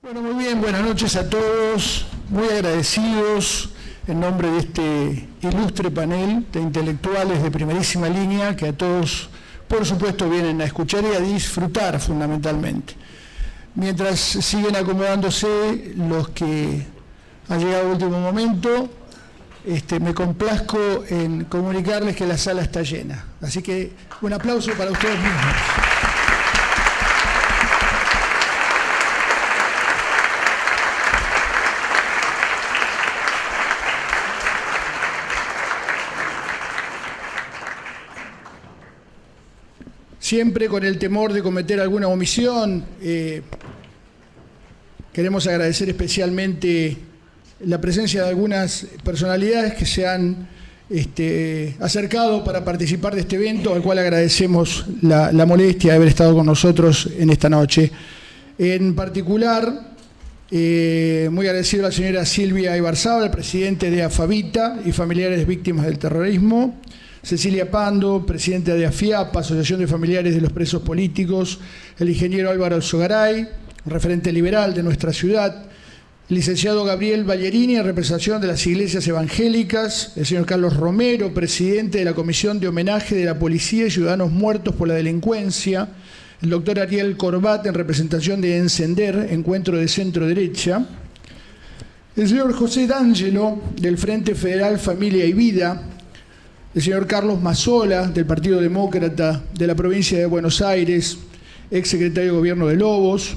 Bueno, muy bien, buenas noches a todos, muy agradecidos en nombre de este ilustre panel de intelectuales de primerísima línea que a todos, por supuesto, vienen a escuchar y a disfrutar fundamentalmente. Mientras siguen acomodándose los que han llegado al último momento, me complazco en comunicarles que la sala está llena. Así que un aplauso para ustedes mismos. Siempre con el temor de cometer alguna omisión, queremos agradecer especialmente la presencia de algunas personalidades que se han acercado para participar de este evento, al cual agradecemos la molestia de haber estado con nosotros en esta noche. En particular, muy agradecido a la señora Silvia Ibarzábal, presidente de AFAVITA y familiares víctimas del terrorismo, Cecilia Pando, presidenta de AFIAPA, Asociación de Familiares de los Presos Políticos, el ingeniero Álvaro Alzogaray, referente liberal de nuestra ciudad, el licenciado Gabriel Ballerini, en representación de las iglesias evangélicas, el señor Carlos Romero, presidente de la Comisión de Homenaje de la Policía y Ciudadanos Muertos por la Delincuencia, el doctor Ariel Corbat, en representación de Encender, Encuentro de Centro Derecha, el señor José D'Angelo, del Frente Federal Familia y Vida, el señor Carlos Mazzola, del Partido Demócrata de la provincia de Buenos Aires, ex secretario de Gobierno de Lobos,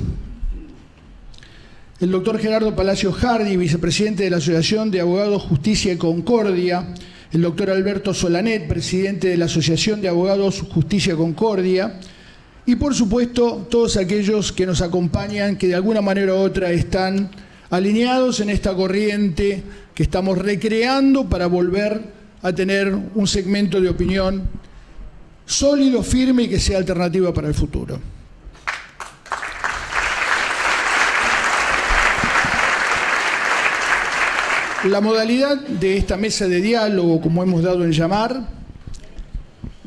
el doctor Gerardo Palacio Hardy, vicepresidente de la Asociación de Abogados Justicia y Concordia, el doctor Alberto Solanet, presidente de la Asociación de Abogados Justicia y Concordia, y por supuesto todos aquellos que nos acompañan, que de alguna manera u otra están alineados en esta corriente que estamos recreando para volver a tener un segmento de opinión sólido, firme y que sea alternativa para el futuro. La modalidad de esta mesa de diálogo, como hemos dado en llamar,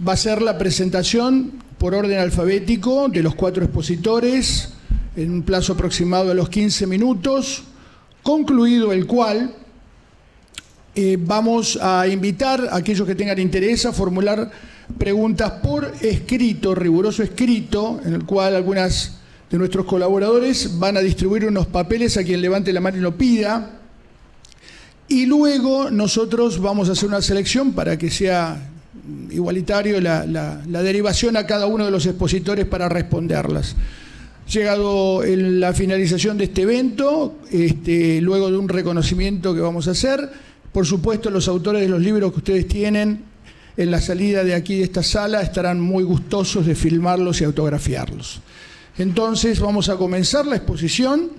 va a ser la presentación por orden alfabético de los 4 expositores en un plazo aproximado de los 15 minutos, concluido el cual vamos a invitar a aquellos que tengan interés a formular preguntas por escrito, riguroso escrito, en el cual algunas de nuestros colaboradores van a distribuir unos papeles a quien levante la mano y lo pida. Y luego nosotros vamos a hacer una selección para que sea igualitario la derivación a cada uno de los expositores para responderlas. Llegado la finalización de este evento, luego de un reconocimiento que vamos a hacer, por supuesto, los autores de los libros que ustedes tienen en la salida de aquí de esta sala estarán muy gustosos de filmarlos y autografiarlos. Entonces, vamos a comenzar la exposición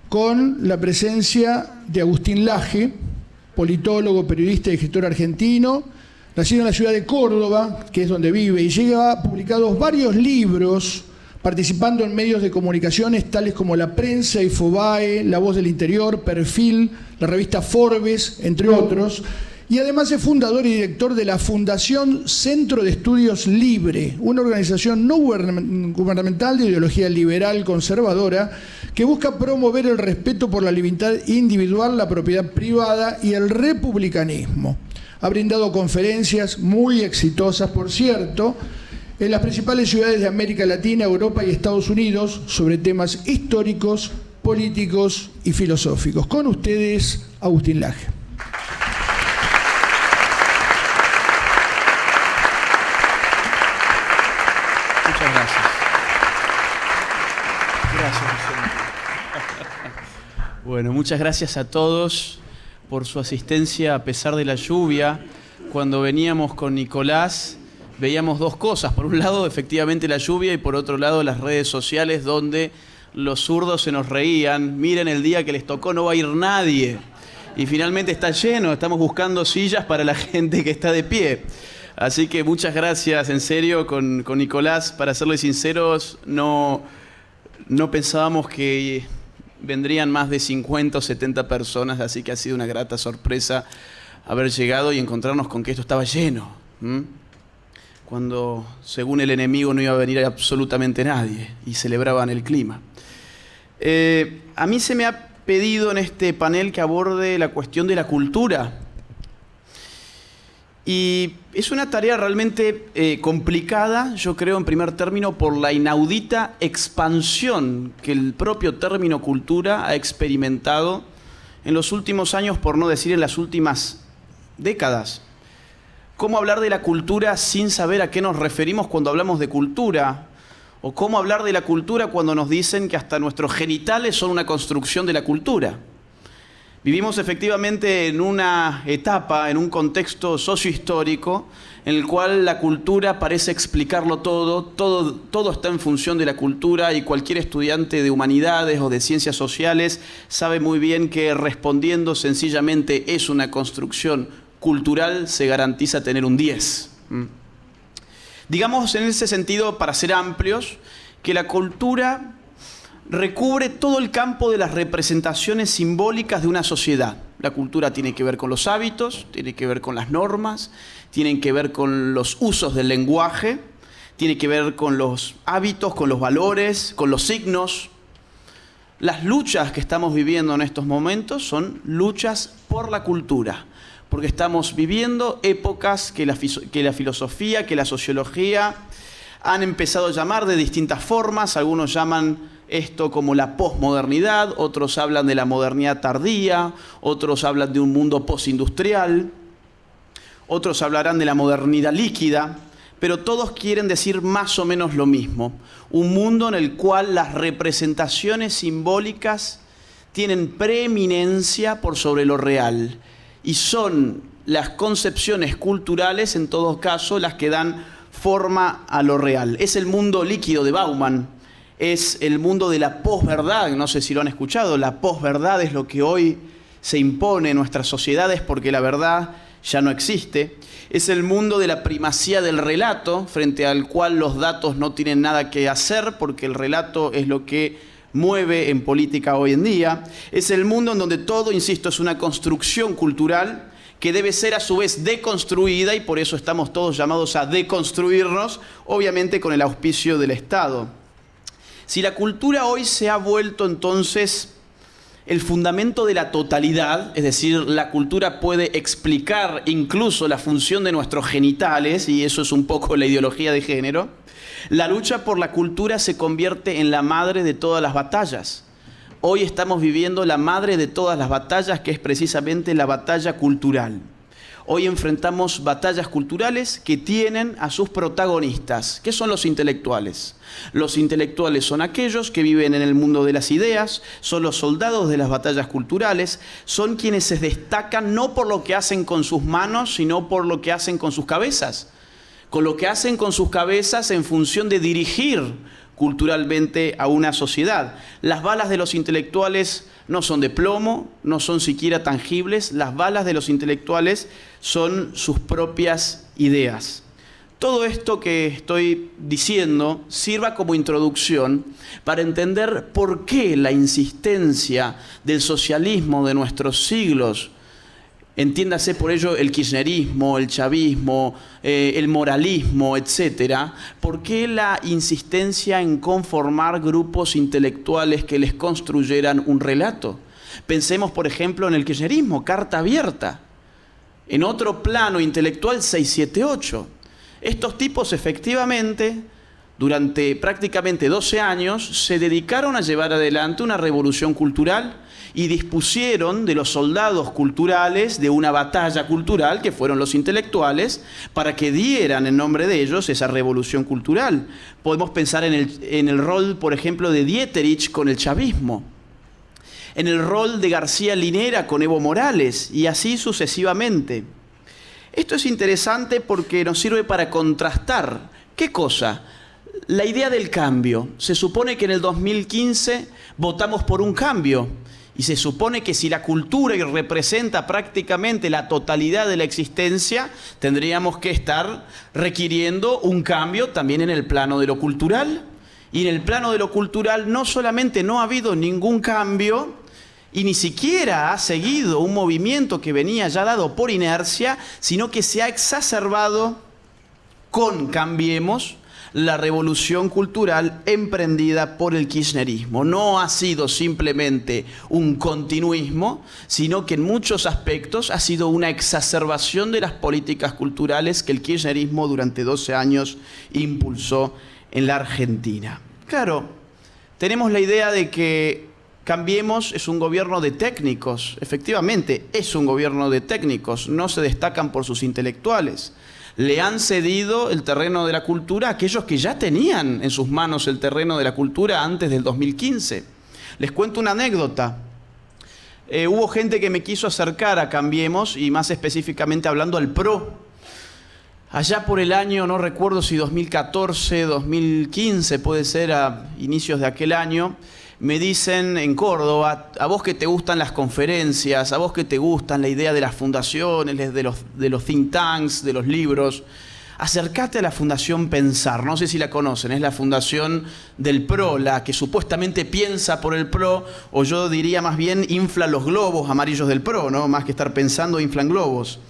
con la presencia de Agustín Laje, politólogo, periodista y escritor argentino, nacido en la ciudad de Córdoba, que es donde vive, y lleva publicados varios libros, participando en medios de comunicaciones tales como La Prensa, Infobae, La Voz del Interior, Perfil, la revista Forbes, entre otros, y además es fundador y director de la Fundación Centro de Estudios Libre, una organización no gubernamental de ideología liberal conservadora que busca promover el respeto por la libertad individual, la propiedad privada y el republicanismo. Ha brindado conferencias muy exitosas, por cierto, en las principales ciudades de América Latina, Europa y Estados Unidos sobre temas históricos, políticos y filosóficos. Con ustedes, Agustín Laje. Muchas gracias. Gracias, Vicente. Bueno, muchas gracias a todos por su asistencia a pesar de la lluvia. Cuando veníamos con Nicolás, veíamos dos cosas. Por un lado, efectivamente, la lluvia, y por otro lado, las redes sociales donde los zurdos se nos reían. Miren, el día que les tocó no va a ir nadie. Y finalmente está lleno. Estamos buscando sillas para la gente que está de pie. Así que muchas gracias, en serio, con Nicolás. Para serles sinceros, no pensábamos que vendrían más de 50 o 70 personas. Así que ha sido una grata sorpresa haber llegado y encontrarnos con que esto estaba lleno. cuando según el enemigo no iba a venir absolutamente nadie y celebraban el clima. A mí se me ha pedido en este panel que aborde la cuestión de la cultura. Y es una tarea realmente complicada, yo creo, en primer término, por la inaudita expansión que el propio término cultura ha experimentado en los últimos años, por no decir en las últimas décadas. ¿Cómo hablar de la cultura sin saber a qué nos referimos cuando hablamos de cultura? ¿O cómo hablar de la cultura cuando nos dicen que hasta nuestros genitales son una construcción de la cultura? Vivimos efectivamente en una etapa, en un contexto sociohistórico, en el cual la cultura parece explicarlo todo está en función de la cultura, y cualquier estudiante de humanidades o de ciencias sociales sabe muy bien que respondiendo sencillamente es una construcción cultural se garantiza tener un 10. Digamos en ese sentido, para ser amplios, que la cultura recubre todo el campo de las representaciones simbólicas de una sociedad. La cultura tiene que ver con los hábitos, tiene que ver con las normas, tiene que ver con los usos del lenguaje, tiene que ver con los hábitos, con los valores, con los signos. Las luchas que estamos viviendo en estos momentos son luchas por la cultura, porque estamos viviendo épocas que la filosofía, que la sociología han empezado a llamar de distintas formas. Algunos llaman esto como la posmodernidad, otros hablan de la modernidad tardía, otros hablan de un mundo postindustrial, otros hablarán de la modernidad líquida, pero todos quieren decir más o menos lo mismo. Un mundo en el cual las representaciones simbólicas tienen preeminencia por sobre lo real, y son las concepciones culturales, en todo caso, las que dan forma a lo real. Es el mundo líquido de Bauman, es el mundo de la posverdad. No sé si lo han escuchado. La posverdad es lo que hoy se impone en nuestras sociedades porque la verdad ya no existe. Es el mundo de la primacía del relato, frente al cual los datos no tienen nada que hacer porque el relato es lo que mueve en política hoy en día. Es el mundo en donde todo, insisto, es una construcción cultural que debe ser a su vez deconstruida, y por eso estamos todos llamados a deconstruirnos, obviamente con el auspicio del Estado. Si la cultura hoy se ha vuelto entonces el fundamento de la totalidad, es decir, la cultura puede explicar incluso la función de nuestros genitales, y eso es un poco la ideología de género, la lucha por la cultura se convierte en la madre de todas las batallas. Hoy estamos viviendo la madre de todas las batallas, que es precisamente la batalla cultural. Hoy enfrentamos batallas culturales que tienen a sus protagonistas. ¿Qué son los intelectuales? Los intelectuales son aquellos que viven en el mundo de las ideas, son los soldados de las batallas culturales, son quienes se destacan no por lo que hacen con sus manos, sino por lo que hacen con sus cabezas. Con lo que hacen con sus cabezas en función de dirigir culturalmente a una sociedad. Las balas de los intelectuales no son de plomo, no son siquiera tangibles. Las balas de los intelectuales son sus propias ideas. Todo esto que estoy diciendo sirva como introducción para entender por qué la insistencia del socialismo de nuestros siglos, entiéndase por ello el kirchnerismo, el chavismo, el moralismo, etc. ¿Por qué la insistencia en conformar grupos intelectuales que les construyeran un relato? Pensemos, por ejemplo, en el kirchnerismo, carta abierta. En otro plano intelectual, 678. Estos tipos efectivamente, durante prácticamente 12 años, se dedicaron a llevar adelante una revolución cultural y dispusieron de los soldados culturales de una batalla cultural, que fueron los intelectuales, para que dieran en nombre de ellos esa revolución cultural. Podemos pensar en el rol, por ejemplo, de Dieterich con el chavismo, en el rol de García Linera con Evo Morales, y así sucesivamente. Esto es interesante porque nos sirve para contrastar. ¿Qué cosa? La idea del cambio. Se supone que en el 2015 votamos por un cambio. Y se supone que si la cultura representa prácticamente la totalidad de la existencia, tendríamos que estar requiriendo un cambio también en el plano de lo cultural. Y en el plano de lo cultural no solamente no ha habido ningún cambio, y ni siquiera ha seguido un movimiento que venía ya dado por inercia, sino que se ha exacerbado con Cambiemos la revolución cultural emprendida por el kirchnerismo. No ha sido simplemente un continuismo, sino que en muchos aspectos ha sido una exacerbación de las políticas culturales que el kirchnerismo durante 12 años impulsó en la Argentina. Claro, tenemos la idea de que Cambiemos es un gobierno de técnicos. Efectivamente, es un gobierno de técnicos. No se destacan por sus intelectuales. Le han cedido el terreno de la cultura a aquellos que ya tenían en sus manos el terreno de la cultura antes del 2015. Les cuento una anécdota. Hubo gente que me quiso acercar a Cambiemos, y más específicamente hablando al PRO. Allá por el año, no recuerdo si 2014, 2015, puede ser a inicios de aquel año, me dicen en Córdoba: a vos que te gustan las conferencias, a vos que te gustan la idea de las fundaciones, de los think tanks, de los libros, acercate a la Fundación Pensar. No sé si la conocen, es la fundación del PRO, la que supuestamente piensa por el PRO, o yo diría más bien infla los globos amarillos del PRO, ¿no? Más que estar pensando, inflan globos.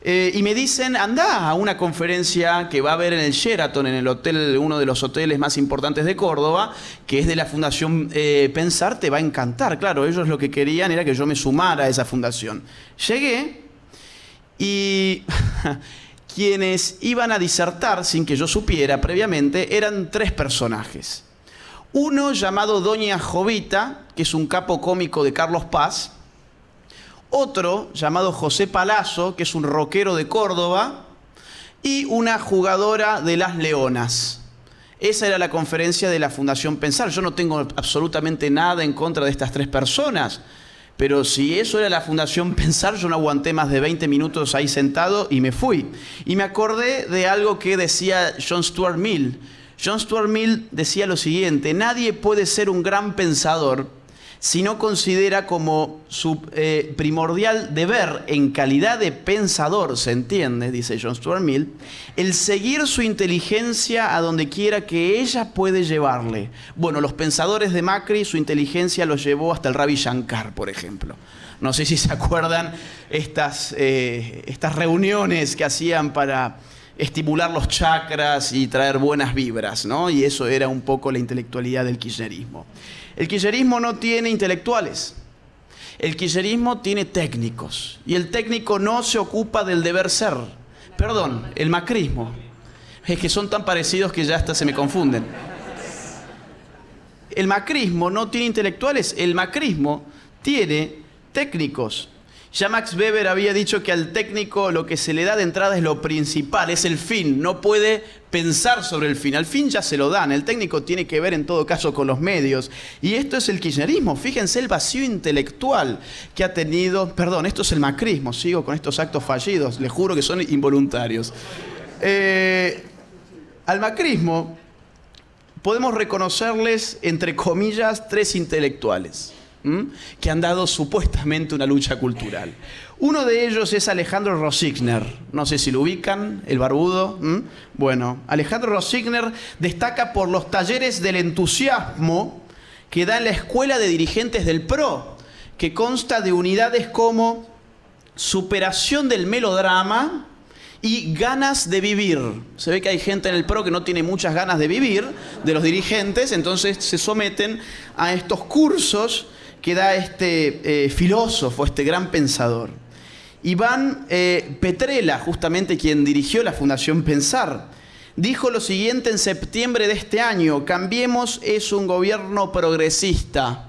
Y me dicen: andá a una conferencia que va a haber en el Sheraton, en el hotel, uno de los hoteles más importantes de Córdoba, que es de la Fundación Pensar, te va a encantar. Claro, ellos lo que querían era que yo me sumara a esa fundación. Llegué y quienes iban a disertar, sin que yo supiera previamente, eran 3 personajes. Uno llamado Doña Jovita, que es un capo cómico de Carlos Paz. Otro llamado José Palazzo, que es un rockero de Córdoba, y una jugadora de las Leonas. Esa era la conferencia de la Fundación Pensar. Yo no tengo absolutamente nada en contra de estas 3 personas, pero si eso era la Fundación Pensar, yo no aguanté más de 20 minutos ahí sentado y me fui. Y me acordé de algo que decía John Stuart Mill. John Stuart Mill decía lo siguiente: nadie puede ser un gran pensador si no considera como su primordial deber en calidad de pensador, ¿se entiende?, dice John Stuart Mill, el seguir su inteligencia a donde quiera que ella puede llevarle. Bueno, los pensadores de Macri, su inteligencia los llevó hasta el Ravi Shankar, por ejemplo. No sé si se acuerdan estas reuniones que hacían para estimular los chakras y traer buenas vibras, ¿no? Y eso era un poco la intelectualidad del kirchnerismo. El kirchnerismo no tiene intelectuales. El kirchnerismo tiene técnicos. Y el técnico no se ocupa del deber ser. Perdón, el macrismo. Es que son tan parecidos que ya hasta se me confunden. El macrismo no tiene intelectuales. El macrismo tiene técnicos. Ya Max Weber había dicho que al técnico lo que se le da de entrada es lo principal, es el fin. No puede pensar sobre el fin. Al fin ya se lo dan. El técnico tiene que ver en todo caso con los medios. Y esto es el kirchnerismo. Fíjense el vacío intelectual que ha tenido. Perdón, esto es el macrismo. Sigo con estos actos fallidos. Les juro que son involuntarios. Al macrismo podemos reconocerles, entre comillas, 3 intelectuales que han dado supuestamente una lucha cultural. Uno de ellos es Alejandro Rosigner. No sé si lo ubican, el barbudo. Bueno, Alejandro Rosigner destaca por los talleres del entusiasmo que da en la Escuela de Dirigentes del PRO, que consta de unidades como superación del melodrama y ganas de vivir. Se ve que hay gente en el PRO que no tiene muchas ganas de vivir, de los dirigentes, entonces se someten a estos cursos que da este filósofo, este gran pensador. Iván Petrella, justamente quien dirigió la Fundación Pensar, dijo lo siguiente en septiembre de este año: Cambiemos es un gobierno progresista.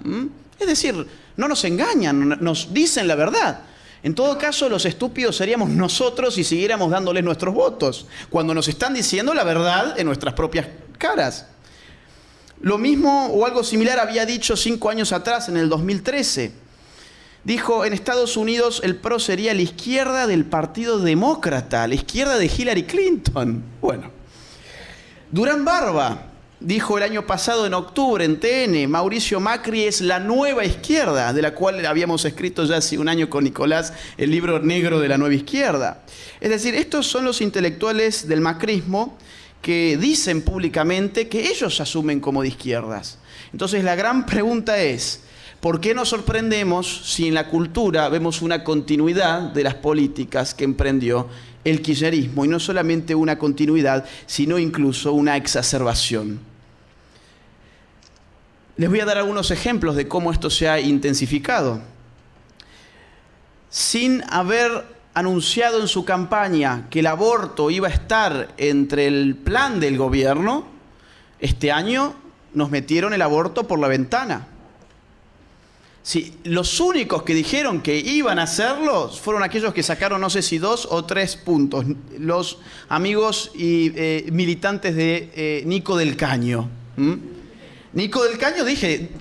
Es decir, no nos engañan, nos dicen la verdad. En todo caso, los estúpidos seríamos nosotros si siguiéramos dándoles nuestros votos, cuando nos están diciendo la verdad en nuestras propias caras. Lo mismo o algo similar había dicho 5 años atrás, en el 2013. Dijo: en Estados Unidos el PRO sería la izquierda del Partido Demócrata, la izquierda de Hillary Clinton. Bueno. Durán Barba dijo el año pasado, en octubre, en TN: Mauricio Macri es la nueva izquierda, de la cual habíamos escrito ya hace un año con Nicolás el libro negro de la nueva izquierda. Es decir, estos son los intelectuales del macrismo que dicen públicamente que ellos se asumen como de izquierdas. Entonces la gran pregunta es: ¿por qué nos sorprendemos si en la cultura vemos una continuidad de las políticas que emprendió el kirchnerismo, y no solamente una continuidad, sino incluso una exacerbación. Les voy a dar algunos ejemplos de cómo esto se ha intensificado. Sin haber anunciado en su campaña que el aborto iba a estar entre el plan del gobierno, este año nos metieron el aborto por la ventana. Sí, los únicos que dijeron que iban a hacerlo fueron aquellos que sacaron no sé si 2 o 3 puntos, los amigos y militantes de Nico del Caño. Nico del Caño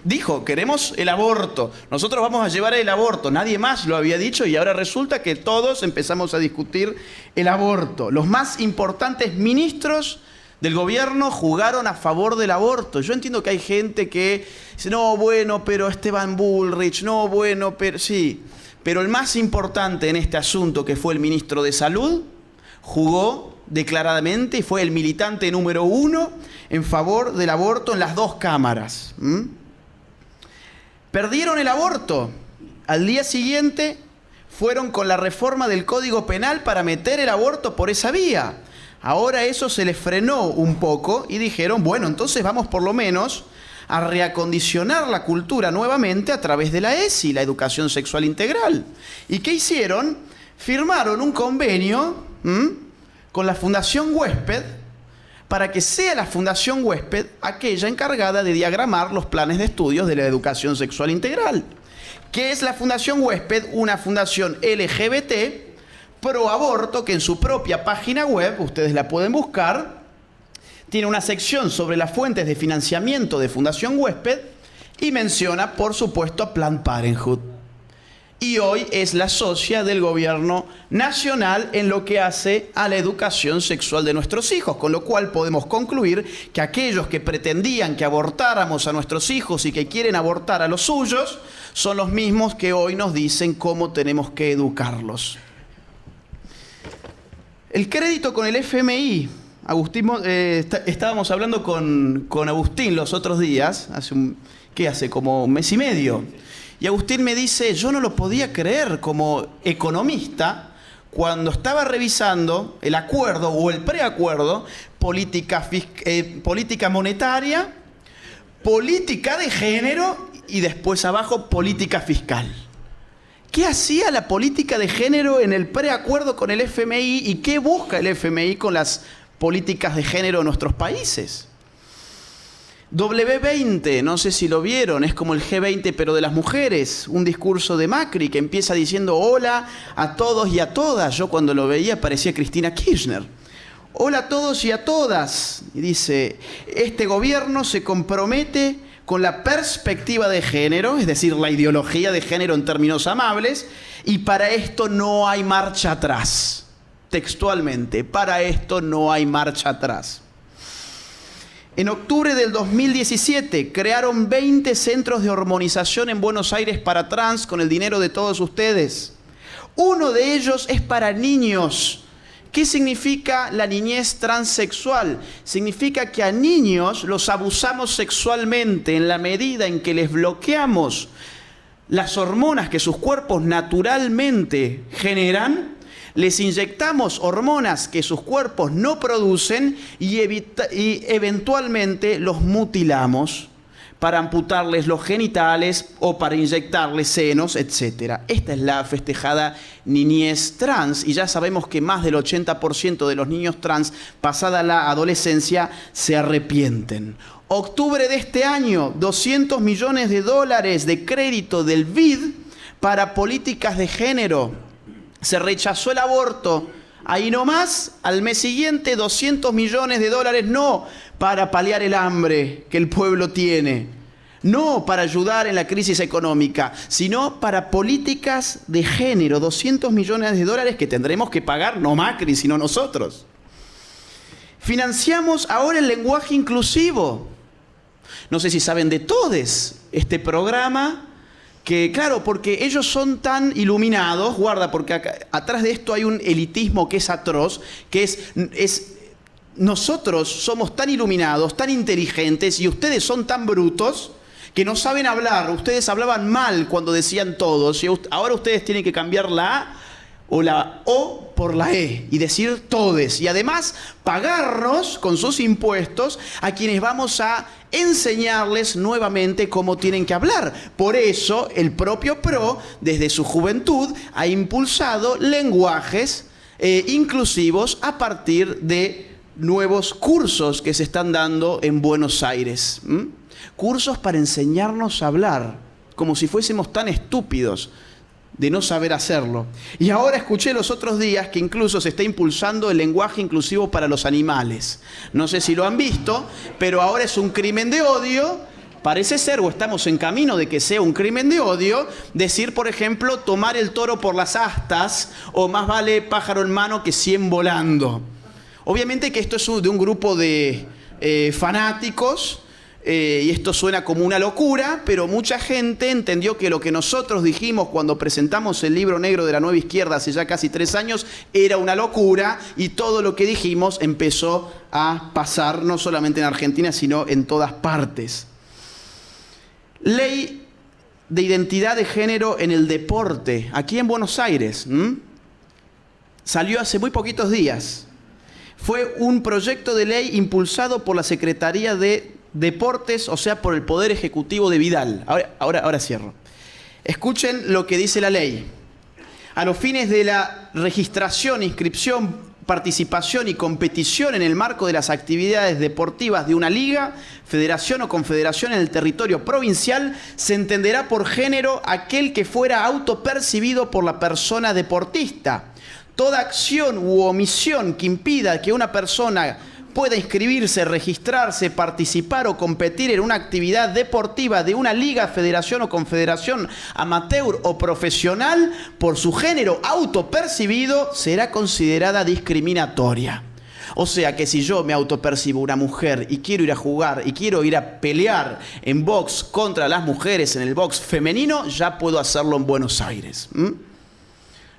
dijo, queremos el aborto, nosotros vamos a llevar el aborto, nadie más lo había dicho y ahora resulta que todos empezamos a discutir el aborto. Los más importantes ministros del gobierno jugaron a favor del aborto. Yo entiendo que hay gente que dice, no, bueno, pero Esteban Bullrich, no, bueno, pero sí. Pero el más importante en este asunto, que fue el ministro de Salud, jugó declaradamente y fue el militante número 1 en favor del aborto en las 2 cámaras. Perdieron el aborto. Al día siguiente fueron con la reforma del Código Penal para meter el aborto por esa vía. Ahora eso se les frenó un poco y dijeron, bueno, entonces vamos por lo menos a reacondicionar la cultura nuevamente a través de la ESI, la educación sexual integral. ¿Y qué hicieron? Firmaron un convenio con la Fundación Huésped para que sea la Fundación Huésped aquella encargada de diagramar los planes de estudios de la educación sexual integral. ¿Qué es la Fundación Huésped? Una fundación LGBT pro aborto que en su propia página web, ustedes la pueden buscar, tiene una sección sobre las fuentes de financiamiento de Fundación Huésped y menciona, por supuesto, a Planned Parenthood. Y hoy es la socia del gobierno nacional en lo que hace a la educación sexual de nuestros hijos, con lo cual podemos concluir que aquellos que pretendían que abortáramos a nuestros hijos y que quieren abortar a los suyos, son los mismos que hoy nos dicen cómo tenemos que educarlos. El crédito con el FMI. Agustín, estábamos hablando con Agustín los otros días, hace como un mes y medio. Y Agustín me dice, yo no lo podía creer como economista, cuando estaba revisando el acuerdo o el preacuerdo, política monetaria, política de género y después abajo política fiscal. ¿Qué hacía la política de género en el preacuerdo con el FMI y qué busca el FMI con las políticas de género en nuestros países? W20, no sé si lo vieron, es como el G20 pero de las mujeres, un discurso de Macri que empieza diciendo hola a todos y a todas. Yo cuando lo veía parecía Cristina Kirchner. Hola a todos y a todas. Y dice, este gobierno se compromete con la perspectiva de género, es decir, la ideología de género en términos amables, y para esto no hay marcha atrás. Textualmente, para esto no hay marcha atrás. En octubre del 2017 crearon 20 centros de hormonización en Buenos Aires para trans con el dinero de todos ustedes. Uno de ellos es para niños. ¿Qué significa la niñez transexual? Significa que a niños los abusamos sexualmente en la medida en que les bloqueamos las hormonas que sus cuerpos naturalmente generan, les inyectamos hormonas que sus cuerpos no producen y eventualmente los mutilamos para amputarles los genitales o para inyectarles senos, etc. Esta es la festejada niñez trans y ya sabemos que más del 80% de los niños trans, pasada la adolescencia, se arrepienten. Octubre de este año, $200 millones de crédito del BID para políticas de género. Se rechazó el aborto. Ahí nomás, al mes siguiente, $200 millones, no para paliar el hambre que el pueblo tiene, no para ayudar en la crisis económica, sino para políticas de género, $200 millones que tendremos que pagar, no Macri, sino nosotros. Financiamos ahora el lenguaje inclusivo. No sé si saben de todes este programa, que claro, porque ellos son tan iluminados, guarda, porque acá, atrás de esto hay un elitismo que es atroz, que es nosotros somos tan iluminados, tan inteligentes, y ustedes son tan brutos que no saben hablar. Ustedes hablaban mal cuando decían todos, y ahora ustedes tienen que cambiar la A o la O por la E y decir todes. Y además pagarnos con sus impuestos a quienes vamos a enseñarles nuevamente cómo tienen que hablar. Por eso el propio PRO, desde su juventud, ha impulsado lenguajes inclusivos a partir de nuevos cursos que se están dando en Buenos Aires. Cursos para enseñarnos a hablar, como si fuésemos tan estúpidos de no saber hacerlo. Y ahora escuché los otros días que incluso se está impulsando el lenguaje inclusivo para los animales. No sé si lo han visto, pero ahora es un crimen de odio, parece ser, o estamos en camino de que sea un crimen de odio, decir, por ejemplo, tomar el toro por las astas, o más vale pájaro en mano que 100 volando. Obviamente que esto es de un grupo de fanáticos, y esto suena como una locura, pero mucha gente entendió que lo que nosotros dijimos cuando presentamos el libro negro de la nueva izquierda hace ya casi 3 años era una locura, y todo lo que dijimos empezó a pasar no solamente en Argentina, sino en todas partes. Ley de identidad de género en el deporte, aquí en Buenos Aires, salió hace muy poquitos días. Fue un proyecto de ley impulsado por la Secretaría de Deportes, o sea, por el Poder Ejecutivo de Vidal. Ahora cierro. Escuchen lo que dice la ley. A los fines de la registración, inscripción, participación y competición en el marco de las actividades deportivas de una liga, federación o confederación en el territorio provincial, se entenderá por género aquel que fuera autopercibido por la persona deportista. Toda acción u omisión que impida que una persona pueda inscribirse, registrarse, participar o competir en una actividad deportiva de una liga, federación o confederación amateur o profesional por su género autopercibido será considerada discriminatoria. O sea que si yo me autopercibo una mujer y quiero ir a jugar y quiero ir a pelear en box contra las mujeres en el box femenino, ya puedo hacerlo en Buenos Aires.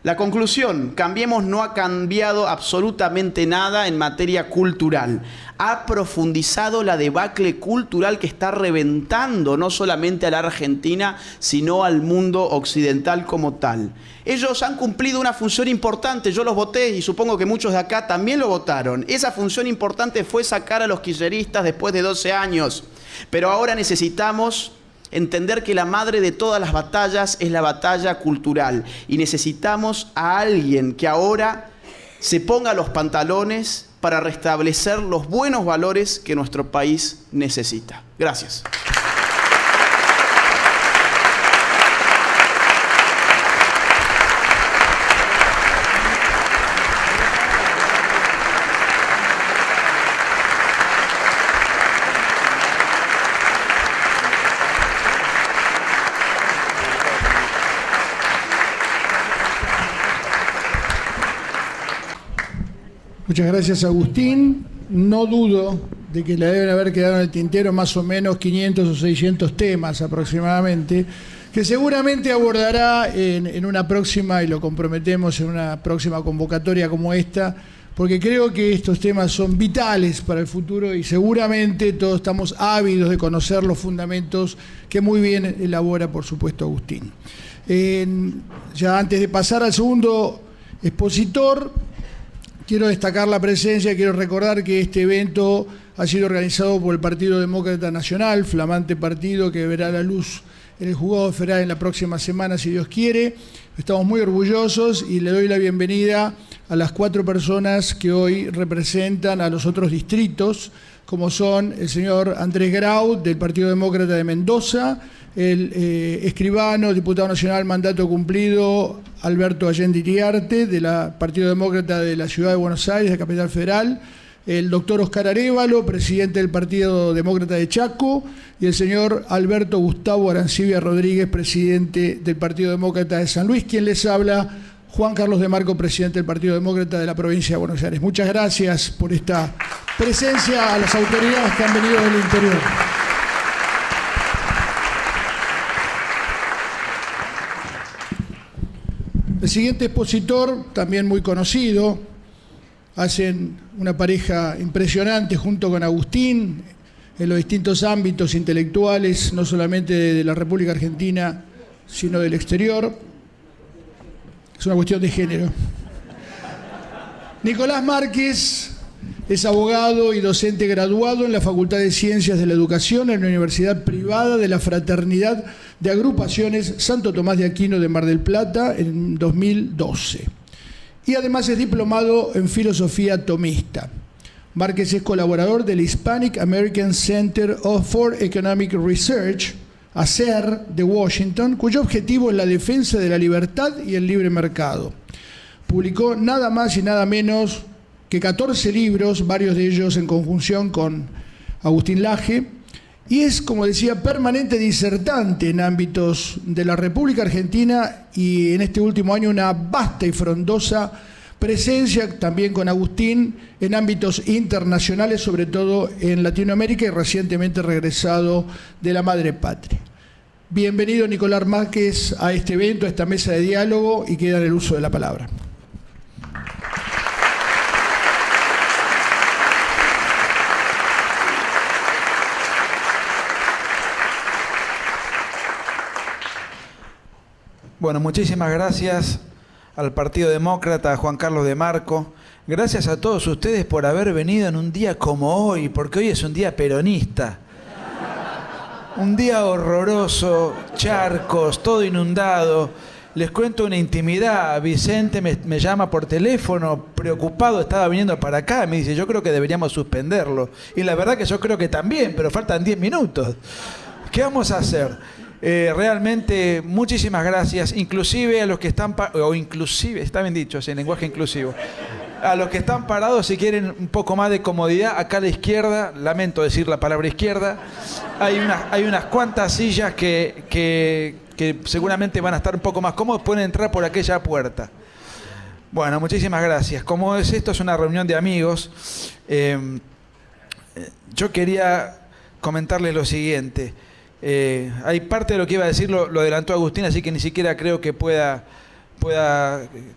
La conclusión, Cambiemos no ha cambiado absolutamente nada en materia cultural. Ha profundizado la debacle cultural que está reventando no solamente a la Argentina, sino al mundo occidental como tal. Ellos han cumplido una función importante, yo los voté y supongo que muchos de acá también lo votaron. Esa función importante fue sacar a los kirchneristas después de 12 años. Pero ahora necesitamos entender que la madre de todas las batallas es la batalla cultural y necesitamos a alguien que ahora se ponga los pantalones para restablecer los buenos valores que nuestro país necesita. Gracias. Muchas gracias, Agustín. No dudo de que le deben haber quedado en el tintero más o menos 500 o 600 temas aproximadamente, que seguramente abordará en una próxima, y lo comprometemos, en una próxima convocatoria como esta, porque creo que estos temas son vitales para el futuro y seguramente todos estamos ávidos de conocer los fundamentos que muy bien elabora, por supuesto, Agustín. Ya antes de pasar al segundo expositor, quiero destacar la presencia, quiero recordar que este evento ha sido organizado por el Partido Demócrata Nacional, flamante partido que verá la luz en el Juzgado Federal en la próxima semana, si Dios quiere. Estamos muy orgullosos y le doy la bienvenida a las 4 personas que hoy representan a los otros distritos, como son el señor Andrés Grau, del Partido Demócrata de Mendoza, el escribano, diputado nacional, mandato cumplido, Alberto Allende Iriarte, del Partido Demócrata de la Ciudad de Buenos Aires, de Capital Federal, el doctor Oscar Arévalo, presidente del Partido Demócrata de Chaco, y el señor Alberto Gustavo Arancibia Rodríguez, presidente del Partido Demócrata de San Luis. Quien les habla, Juan Carlos de Marco, presidente del Partido Demócrata de la provincia de Buenos Aires. Muchas gracias por esta presencia a las autoridades que han venido del interior. El siguiente expositor, también muy conocido, hacen una pareja impresionante junto con Agustín en los distintos ámbitos intelectuales, no solamente de la República Argentina, sino del exterior. Es una cuestión de género. Nicolás Márquez es abogado y docente graduado en la Facultad de Ciencias de la Educación en la Universidad Privada de la Fraternidad de Agrupaciones Santo Tomás de Aquino de Mar del Plata en 2012. Y además es diplomado en Filosofía Tomista. Márquez es colaborador del Hispanic American Center for Economic Research, ACER, de Washington, cuyo objetivo es la defensa de la libertad y el libre mercado. Publicó nada más y nada menos que 14 libros, varios de ellos en conjunción con Agustín Laje, y es, como decía, permanente disertante en ámbitos de la República Argentina y en este último año una vasta y frondosa presencia también con Agustín en ámbitos internacionales, sobre todo en Latinoamérica y recientemente regresado de la madre patria. Bienvenido Nicolás Márquez a este evento, a esta mesa de diálogo, y queda en el uso de la palabra. Bueno, muchísimas gracias al Partido Demócrata, a Juan Carlos de Marco. Gracias a todos ustedes por haber venido en un día como hoy, porque hoy es un día peronista. Un día horroroso, charcos, todo inundado. Les cuento una intimidad. Vicente me llama por teléfono, preocupado, estaba viniendo para acá. Me dice, yo creo que deberíamos suspenderlo. Y la verdad que yo creo que también, pero faltan 10 minutos. ¿Qué vamos a hacer? Realmente muchísimas gracias, inclusive a los que están, está bien dicho, ese lenguaje inclusivo, a los que están parados, si quieren un poco más de comodidad, acá a la izquierda, lamento decir la palabra izquierda, hay unas cuantas sillas que seguramente van a estar un poco más cómodos, pueden entrar por aquella puerta. Bueno, muchísimas gracias. Como es esto, es una reunión de amigos, yo quería comentarles lo siguiente. Hay parte de lo que iba a decir, lo adelantó Agustín, así que ni siquiera creo que pueda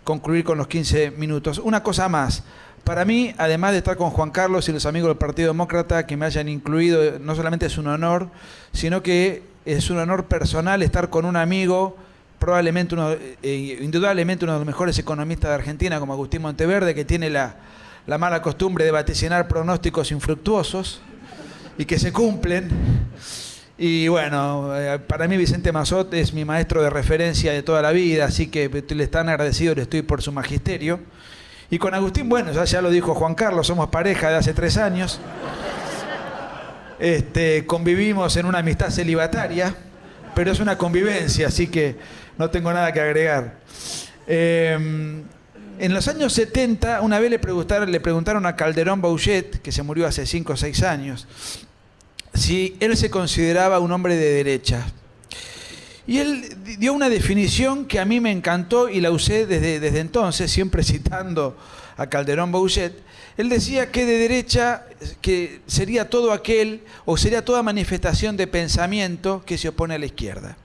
concluir con los 15 minutos. Una cosa más. Para mí, además de estar con Juan Carlos y los amigos del Partido Demócrata que me hayan incluido, no solamente es un honor, sino que es un honor personal estar con un amigo, probablemente indudablemente uno de los mejores economistas de Argentina, como Agustín Monteverde, que tiene la mala costumbre de vaticinar pronósticos infructuosos y que se cumplen. Y bueno, para mí Vicente Massot es mi maestro de referencia de toda la vida, así que le tan agradecido le estoy por su magisterio. Y con Agustín, bueno, ya lo dijo Juan Carlos, somos pareja de hace 3 años. Convivimos en una amistad celibataria, pero es una convivencia, así que no tengo nada que agregar. En los años 70, una vez le preguntaron a Calderón Bouchet, que se murió hace 5 o 6 años, si él se consideraba un hombre de derecha. Y él dio una definición que a mí me encantó y la usé desde entonces, siempre citando a Calderón Bouchet. Él decía que de derecha que sería todo aquel, o sería toda manifestación de pensamiento que se opone a la izquierda.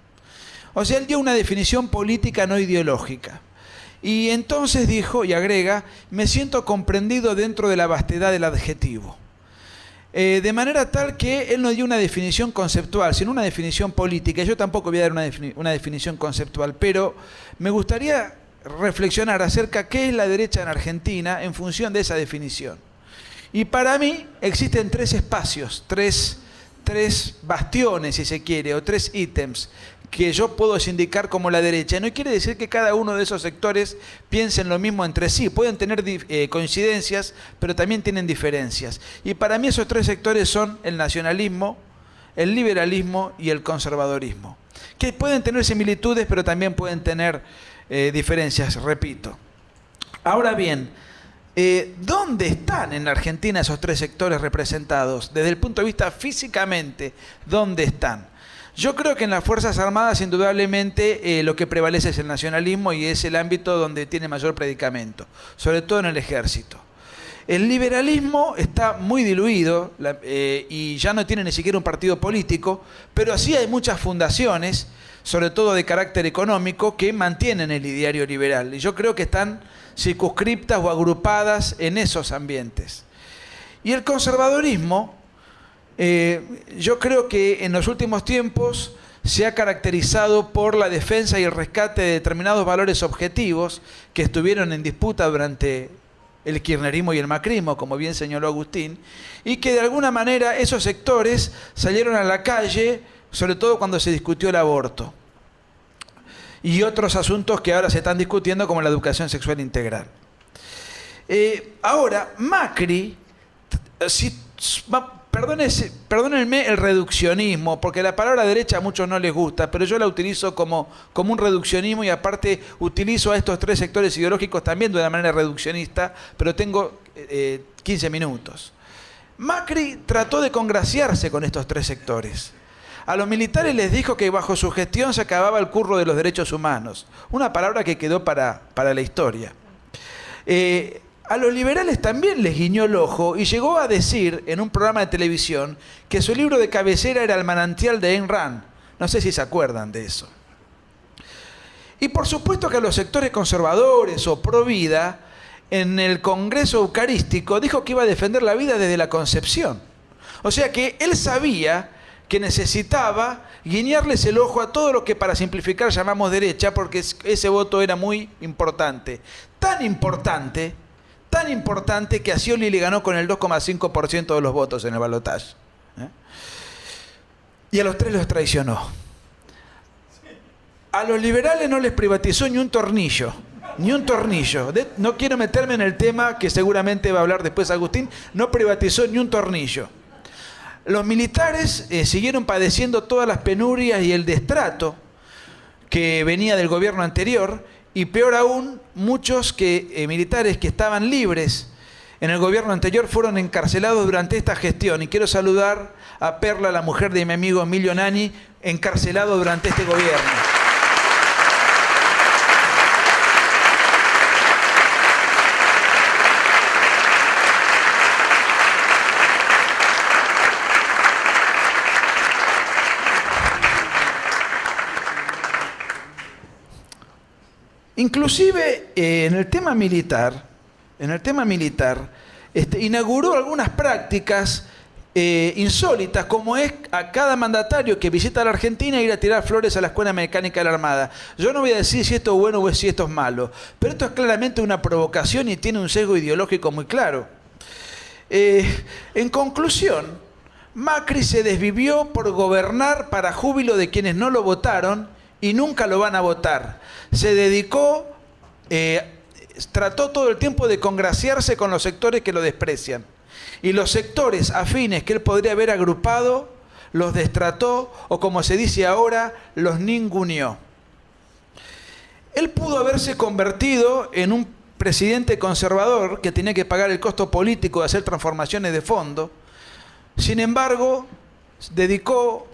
O sea, él dio una definición política no ideológica. Y entonces dijo, y agrega, me siento comprendido dentro de la vastedad del adjetivo. De manera tal que él no dio una definición conceptual, sino una definición política. Yo tampoco voy a dar una definición conceptual, pero me gustaría reflexionar acerca de qué es la derecha en Argentina en función de esa definición. Y para mí existen 3 espacios, tres bastiones, si se quiere, o 3 ítems que yo puedo sindicar como la derecha. No quiere decir que cada uno de esos sectores piensen lo mismo entre sí. Pueden tener coincidencias, pero también tienen diferencias. Y para mí esos 3 sectores son el nacionalismo, el liberalismo y el conservadorismo. Que pueden tener similitudes, pero también pueden tener diferencias, repito. Ahora bien, ¿dónde están en la Argentina esos 3 sectores representados? Desde el punto de vista físicamente, ¿dónde están? Yo creo que en las Fuerzas Armadas indudablemente lo que prevalece es el nacionalismo y es el ámbito donde tiene mayor predicamento, sobre todo en el ejército. El liberalismo está muy diluido y ya no tiene ni siquiera un partido político, pero sí hay muchas fundaciones, sobre todo de carácter económico, que mantienen el ideario liberal. Y yo creo que están circunscriptas o agrupadas en esos ambientes. Y el conservadorismo, yo creo que en los últimos tiempos se ha caracterizado por la defensa y el rescate de determinados valores objetivos que estuvieron en disputa durante el kirchnerismo y el macrismo, como bien señaló Agustín, y que de alguna manera esos sectores salieron a la calle, sobre todo cuando se discutió el aborto y otros asuntos que ahora se están discutiendo, como la educación sexual integral. Ahora, Macri, perdónenme el reduccionismo, porque la palabra derecha a muchos no les gusta, pero yo la utilizo como un reduccionismo, y aparte utilizo a estos tres sectores ideológicos también de una manera reduccionista, pero tengo 15 minutos. Macri trató de congraciarse con estos tres sectores. A los militares les dijo que bajo su gestión se acababa el curro de los derechos humanos, una palabra que quedó para la historia. A los liberales también les guiñó el ojo y llegó a decir en un programa de televisión que su libro de cabecera era El manantial de Ayn Rand. No sé si se acuerdan de eso. Y por supuesto que a los sectores conservadores o pro vida, en el Congreso Eucarístico dijo que iba a defender la vida desde la concepción. O sea que él sabía que necesitaba guiñarles el ojo a todo lo que para simplificar llamamos derecha, porque ese voto era muy importante. Tan importante que a Scioli le ganó con el 2,5% de los votos en el balotaje. Y a los tres los traicionó. A los liberales no les privatizó ni un tornillo. Ni un tornillo. No quiero meterme en el tema que seguramente va a hablar después Agustín. No privatizó ni un tornillo. Los militares siguieron padeciendo todas las penurias y el destrato que venía del gobierno anterior, y peor aún, muchos militares que estaban libres en el gobierno anterior fueron encarcelados durante esta gestión. Y quiero saludar a Perla, la mujer de mi amigo Emilio Nani, encarcelado durante este gobierno. Inclusive en el tema militar, inauguró algunas prácticas insólitas, como es a cada mandatario que visita la Argentina ir a tirar flores a la Escuela Mecánica de la Armada. Yo no voy a decir si esto es bueno o si esto es malo, pero esto es claramente una provocación y tiene un sesgo ideológico muy claro. En conclusión, Macri se desvivió por gobernar para júbilo de quienes no lo votaron y nunca lo van a votar. Se dedicó, trató todo el tiempo de congraciarse con los sectores que lo desprecian. Y los sectores afines que él podría haber agrupado, los destrató, o como se dice ahora, los ninguneó. Él pudo haberse convertido en un presidente conservador que tenía que pagar el costo político de hacer transformaciones de fondo. Sin embargo, dedicó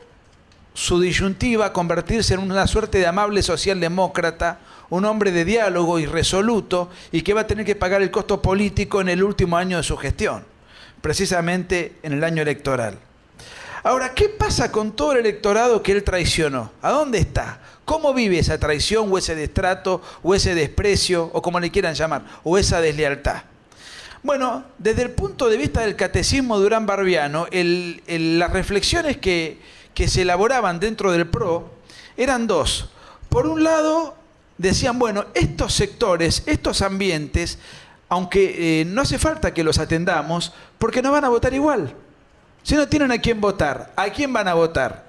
su disyuntiva a convertirse en una suerte de amable socialdemócrata, un hombre de diálogo y resoluto, y que va a tener que pagar el costo político en el último año de su gestión, precisamente en el año electoral. Ahora, ¿qué pasa con todo el electorado que él traicionó? ¿A dónde está? ¿Cómo vive esa traición o ese destrato o ese desprecio, o como le quieran llamar, o esa deslealtad? Bueno, desde el punto de vista del catecismo Durán Barbiano, las reflexiones que se elaboraban dentro del PRO eran dos. Por un lado, decían, bueno, estos sectores, estos ambientes, aunque no hace falta que los atendamos, porque no van a votar igual. Si no tienen a quién votar, ¿a quién van a votar?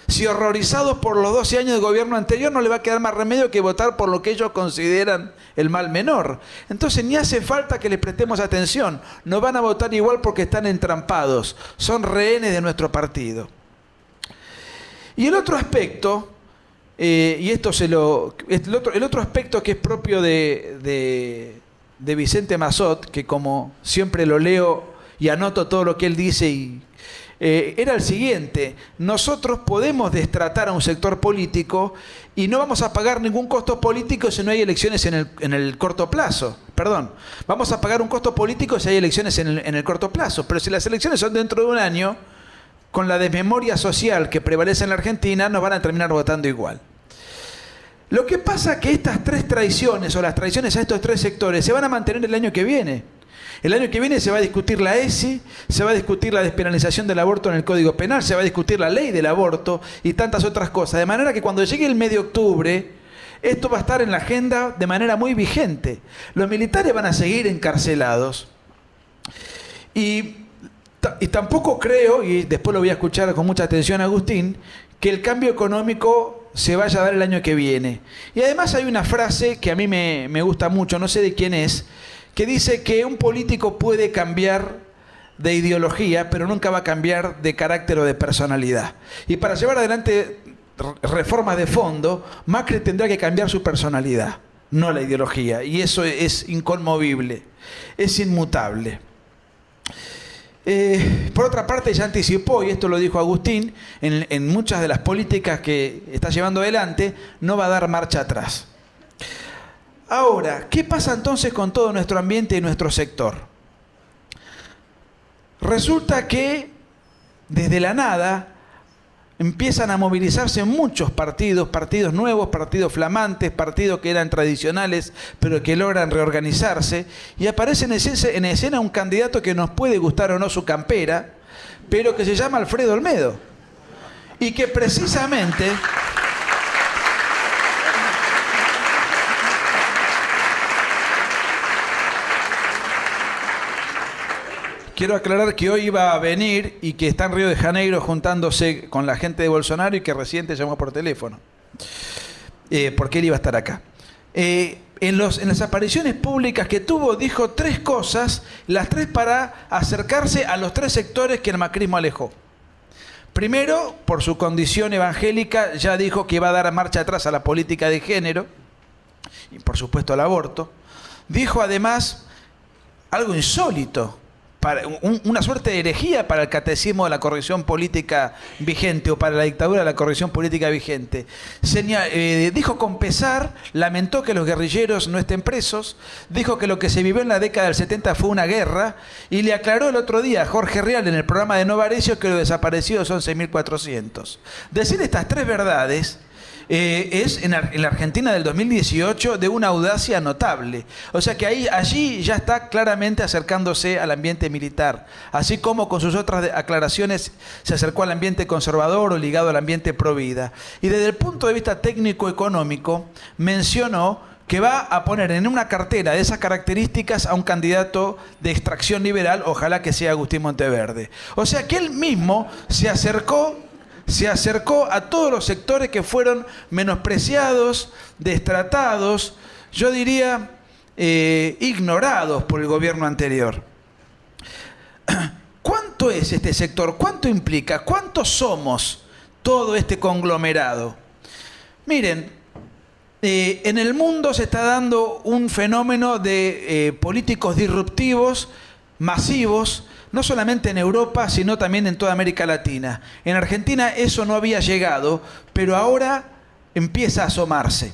Si horrorizados por los 12 años de gobierno anterior, no les va a quedar más remedio que votar por lo que ellos consideran el mal menor. Entonces ni hace falta que les prestemos atención. No van a votar igual porque están entrampados. Son rehenes de nuestro partido. Y el otro aspecto, y esto el otro aspecto que es propio de Vicente Massot, que como siempre lo leo y anoto todo lo que él dice, era el siguiente: nosotros podemos destratar a un sector político y no vamos a pagar ningún costo político si no hay elecciones en el corto plazo. Perdón, vamos a pagar un costo político si hay elecciones en el corto plazo, pero si las elecciones son dentro de un año, con la desmemoria social que prevalece en la Argentina, nos van a terminar votando igual. Lo que pasa es que estas tres traiciones, o las traiciones a estos tres sectores, se van a mantener el año que viene. El año que viene se va a discutir la ESI, se va a discutir la despenalización del aborto en el Código Penal, se va a discutir la ley del aborto y tantas otras cosas. De manera que cuando llegue el mes de octubre, esto va a estar en la agenda de manera muy vigente. Los militares van a seguir encarcelados. Y tampoco creo, y después lo voy a escuchar con mucha atención a Agustín, que el cambio económico se vaya a dar el año que viene. Y además hay una frase que a mí me gusta mucho, no sé de quién es, que dice que un político puede cambiar de ideología, pero nunca va a cambiar de carácter o de personalidad. Y para llevar adelante reformas de fondo, Macri tendrá que cambiar su personalidad, no la ideología. Y eso es inconmovible, es inmutable. Por otra parte, ya anticipó, y esto lo dijo Agustín, en muchas de las políticas que está llevando adelante, no va a dar marcha atrás. Ahora, ¿qué pasa entonces con todo nuestro ambiente y nuestro sector? Resulta que desde la nada empiezan a movilizarse muchos partidos, partidos nuevos, partidos flamantes, partidos que eran tradicionales, pero que logran reorganizarse, y aparece en escena un candidato que nos puede gustar o no su campera, pero que se llama Alfredo Olmedo, y que precisamente... Quiero aclarar que hoy iba a venir y que está en Río de Janeiro juntándose con la gente de Bolsonaro y que recién te llamó por teléfono. Porque él iba a estar acá. En las apariciones públicas que tuvo, dijo 3 cosas, las 3 para acercarse a los 3 sectores que el macrismo alejó. Primero, por su condición evangélica, ya dijo que iba a dar marcha atrás a la política de género y por supuesto al aborto. Dijo además algo insólito, una suerte de herejía para el catecismo de la corrección política vigente o para la dictadura de la corrección política vigente. Dijo con pesar, lamentó que los guerrilleros no estén presos, dijo que lo que se vivió en la década del 70 fue una guerra y le aclaró el otro día a Jorge Real en el programa de Novarecio que los desaparecidos son 6.400. Decir estas 3 verdades es en la Argentina del 2018 de una audacia notable. O sea que allí ya está claramente acercándose al ambiente militar, así como con sus otras aclaraciones se acercó al ambiente conservador o ligado al ambiente pro vida. Y desde el punto de vista técnico-económico mencionó que va a poner en una cartera de esas características a un candidato de extracción liberal, ojalá que sea Agustín Monteverde. O sea que él mismo se acercó a todos los sectores que fueron menospreciados, destratados, yo diría ignorados por el gobierno anterior. ¿Cuánto es este sector? ¿Cuánto implica? ¿Cuántos somos todo este conglomerado? Miren, en el mundo se está dando un fenómeno de políticos disruptivos, masivos, no solamente en Europa, sino también en toda América Latina. En Argentina eso no había llegado, pero ahora empieza a asomarse.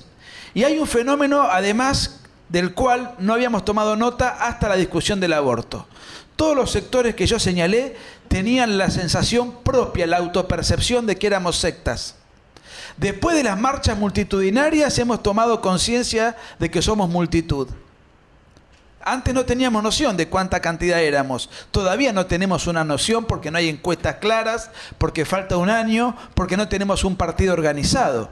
Y hay un fenómeno, además, del cual no habíamos tomado nota hasta la discusión del aborto. Todos los sectores que yo señalé tenían la sensación propia, la autopercepción de que éramos sectas. Después de las marchas multitudinarias hemos tomado conciencia de que somos multitud. Antes no teníamos noción de cuánta cantidad éramos. Todavía no tenemos una noción porque no hay encuestas claras, porque falta un año, porque no tenemos un partido organizado.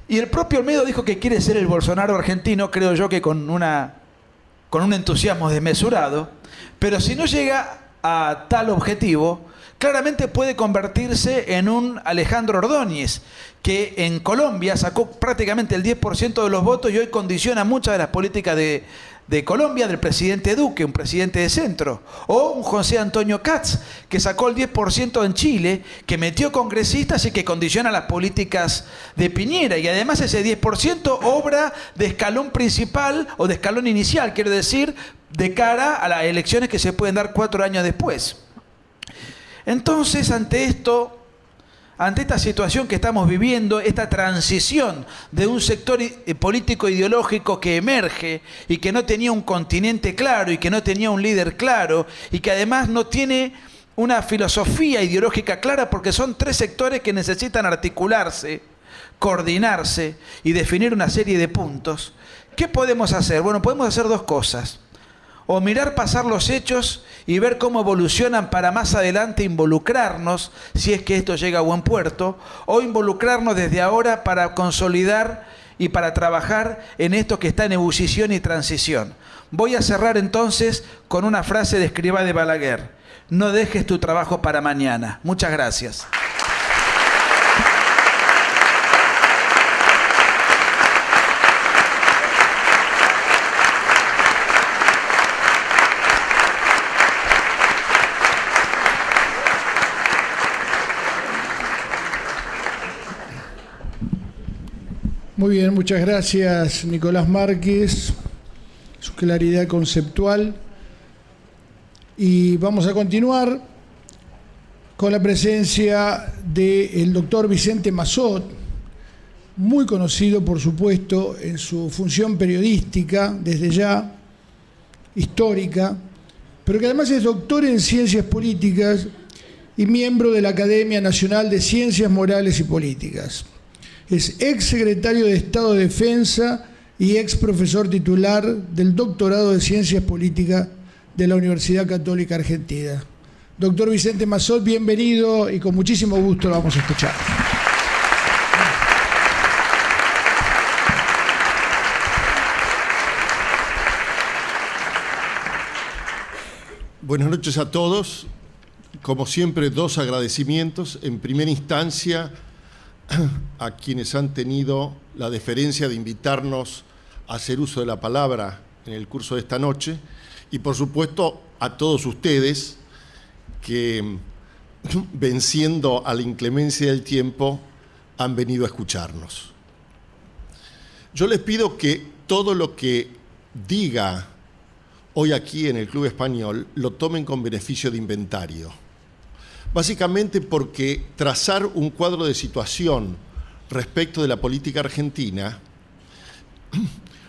Y el propio Olmedo dijo que quiere ser el Bolsonaro argentino, creo yo que con un entusiasmo desmesurado, pero si no llega a tal objetivo, claramente puede convertirse en un Alejandro Ordóñez, que en Colombia sacó prácticamente el 10% de los votos y hoy condiciona muchas de las políticas de Colombia, del presidente Duque, un presidente de centro, o un José Antonio Katz, que sacó el 10% en Chile, que metió congresistas y que condiciona las políticas de Piñera, y además ese 10% obra de escalón principal, o de escalón inicial, quiero decir, de cara a las elecciones que se pueden dar 4 años después. Entonces, ante esta situación que estamos viviendo, esta transición de un sector político ideológico que emerge y que no tenía un continente claro y que no tenía un líder claro y que además no tiene una filosofía ideológica clara porque son 3 sectores que necesitan articularse, coordinarse y definir una serie de puntos. ¿Qué podemos hacer? Bueno, podemos hacer 2 cosas. o mirar pasar los hechos y ver cómo evolucionan para más adelante involucrarnos, si es que esto llega a buen puerto, o involucrarnos desde ahora para consolidar y para trabajar en esto que está en ebullición y transición. Voy a cerrar entonces con una frase de Escrivá de Balaguer: no dejes tu trabajo para mañana. Muchas gracias. Muy bien, muchas gracias Nicolás Márquez, su claridad conceptual. Y vamos a continuar con la presencia del doctor Vicente Massot, muy conocido por supuesto en su función periodística, desde ya histórica, pero que además es doctor en Ciencias Políticas y miembro de la Academia Nacional de Ciencias Morales y Políticas. Es ex secretario de Estado de Defensa y ex profesor titular del doctorado de Ciencias Políticas de la Universidad Católica Argentina. Doctor Vicente Massot, bienvenido y con muchísimo gusto lo vamos a escuchar. Buenas noches a todos. Como siempre, dos agradecimientos. En primera instancia, a quienes han tenido la deferencia de invitarnos a hacer uso de la palabra en el curso de esta noche, y por supuesto a todos ustedes que, venciendo a la inclemencia del tiempo, han venido a escucharnos. Yo les pido que todo lo que diga hoy aquí en el Club Español lo tomen con beneficio de inventario. Básicamente porque trazar un cuadro de situación respecto de la política argentina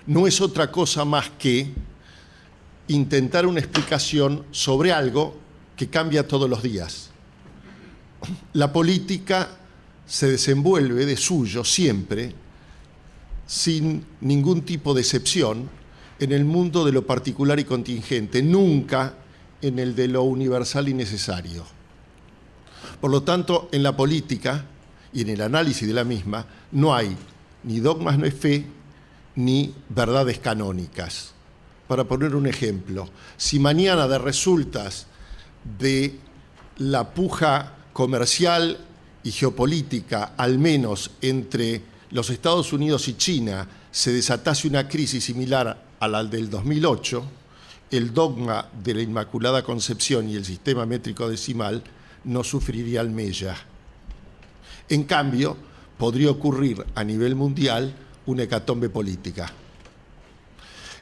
no es otra cosa más que intentar una explicación sobre algo que cambia todos los días. La política se desenvuelve de suyo siempre, sin ningún tipo de excepción, en el mundo de lo particular y contingente, nunca en el de lo universal y necesario. Por lo tanto, en la política y en el análisis de la misma no hay ni dogmas, no hay fe, ni verdades canónicas. Para poner un ejemplo, si mañana de resultas de la puja comercial y geopolítica, al menos entre los Estados Unidos y China, se desatase una crisis similar a la del 2008, el dogma de la Inmaculada Concepción y el sistema métrico decimal no sufriría el mella. En cambio, podría ocurrir a nivel mundial una hecatombe política.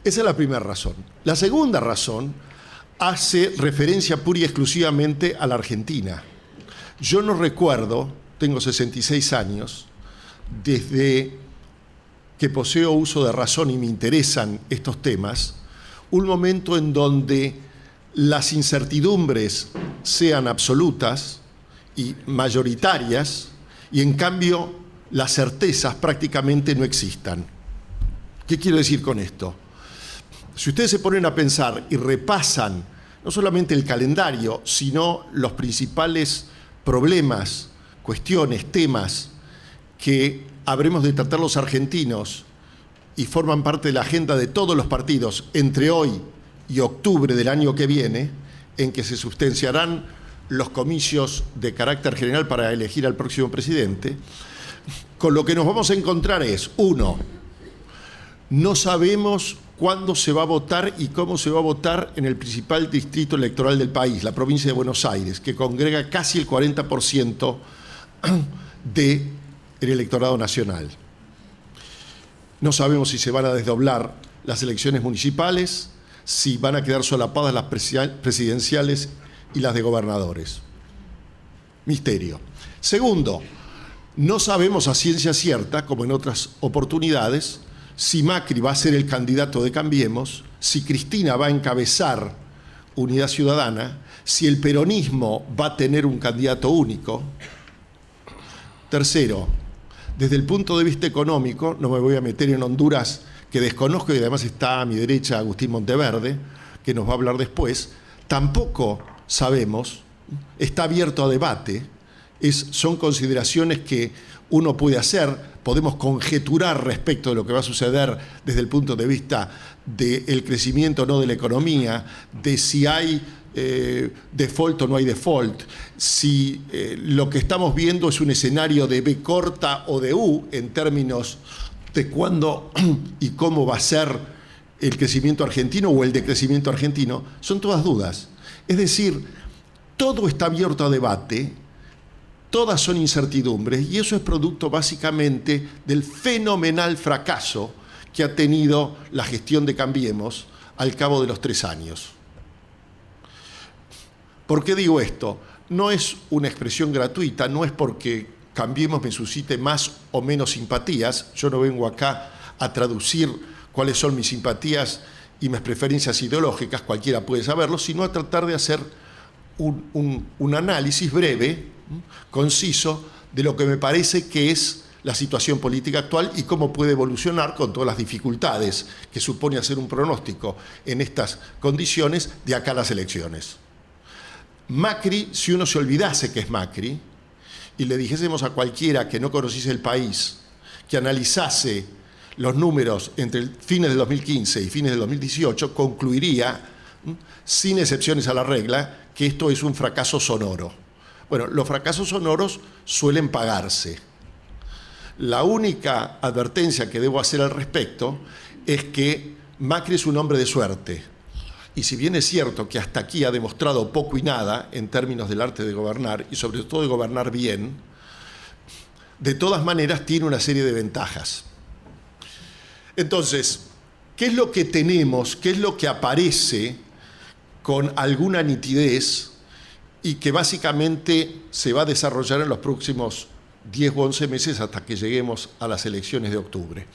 Esa es la primera razón. La segunda razón hace referencia pura y exclusivamente a la Argentina. Yo no recuerdo, tengo 66 años, desde que poseo uso de razón y me interesan estos temas, un momento en donde las incertidumbres sean absolutas y mayoritarias y en cambio las certezas prácticamente no existan. ¿Qué quiero decir con esto? Si ustedes se ponen a pensar y repasan no solamente el calendario, sino los principales problemas, cuestiones, temas que habremos de tratar los argentinos y forman parte de la agenda de todos los partidos entre hoy y octubre del año que viene, en que se sustanciarán los comicios de carácter general para elegir al próximo presidente, con lo que nos vamos a encontrar es, uno, no sabemos cuándo se va a votar y cómo se va a votar en el principal distrito electoral del país, la provincia de Buenos Aires, que congrega casi el 40% del electorado nacional. No sabemos si se van a desdoblar las elecciones municipales, si van a quedar solapadas las presidenciales y las de gobernadores. Misterio. Segundo, no sabemos a ciencia cierta, como en otras oportunidades, si Macri va a ser el candidato de Cambiemos, si Cristina va a encabezar Unidad Ciudadana, si el peronismo va a tener un candidato único. Tercero, desde el punto de vista económico, no me voy a meter en Honduras, que desconozco y además está a mi derecha Agustín Monteverde, que nos va a hablar después, tampoco sabemos, está abierto a debate, son consideraciones que uno puede hacer, podemos conjeturar respecto de lo que va a suceder desde el punto de vista del crecimiento o no de la economía, de si hay default o no hay default, si lo que estamos viendo es un escenario de B corta o de U en términos de cuándo y cómo va a ser el crecimiento argentino o el decrecimiento argentino, son todas dudas. Es decir, todo está abierto a debate, todas son incertidumbres, y eso es producto básicamente del fenomenal fracaso que ha tenido la gestión de Cambiemos al cabo de los 3 años. ¿Por qué digo esto? No es una expresión gratuita, no es porque Cambiemos me suscite más o menos simpatías. Yo no vengo acá a traducir cuáles son mis simpatías y mis preferencias ideológicas, cualquiera puede saberlo, sino a tratar de hacer un análisis breve, conciso, de lo que me parece que es la situación política actual y cómo puede evolucionar con todas las dificultades que supone hacer un pronóstico en estas condiciones de acá a las elecciones. Macri, si uno se olvidase que es Macri, y le dijésemos a cualquiera que no conociese el país, que analizase los números entre fines del 2015 y fines del 2018, concluiría, sin excepciones a la regla, que esto es un fracaso sonoro. Bueno, los fracasos sonoros suelen pagarse. La única advertencia que debo hacer al respecto es que Macri es un hombre de suerte. Y si bien es cierto que hasta aquí ha demostrado poco y nada en términos del arte de gobernar, y sobre todo de gobernar bien, de todas maneras tiene una serie de ventajas. Entonces, ¿qué es lo que tenemos? ¿Qué es lo que aparece con alguna nitidez y que básicamente se va a desarrollar en los próximos 10 u 11 meses hasta que lleguemos a las elecciones de octubre,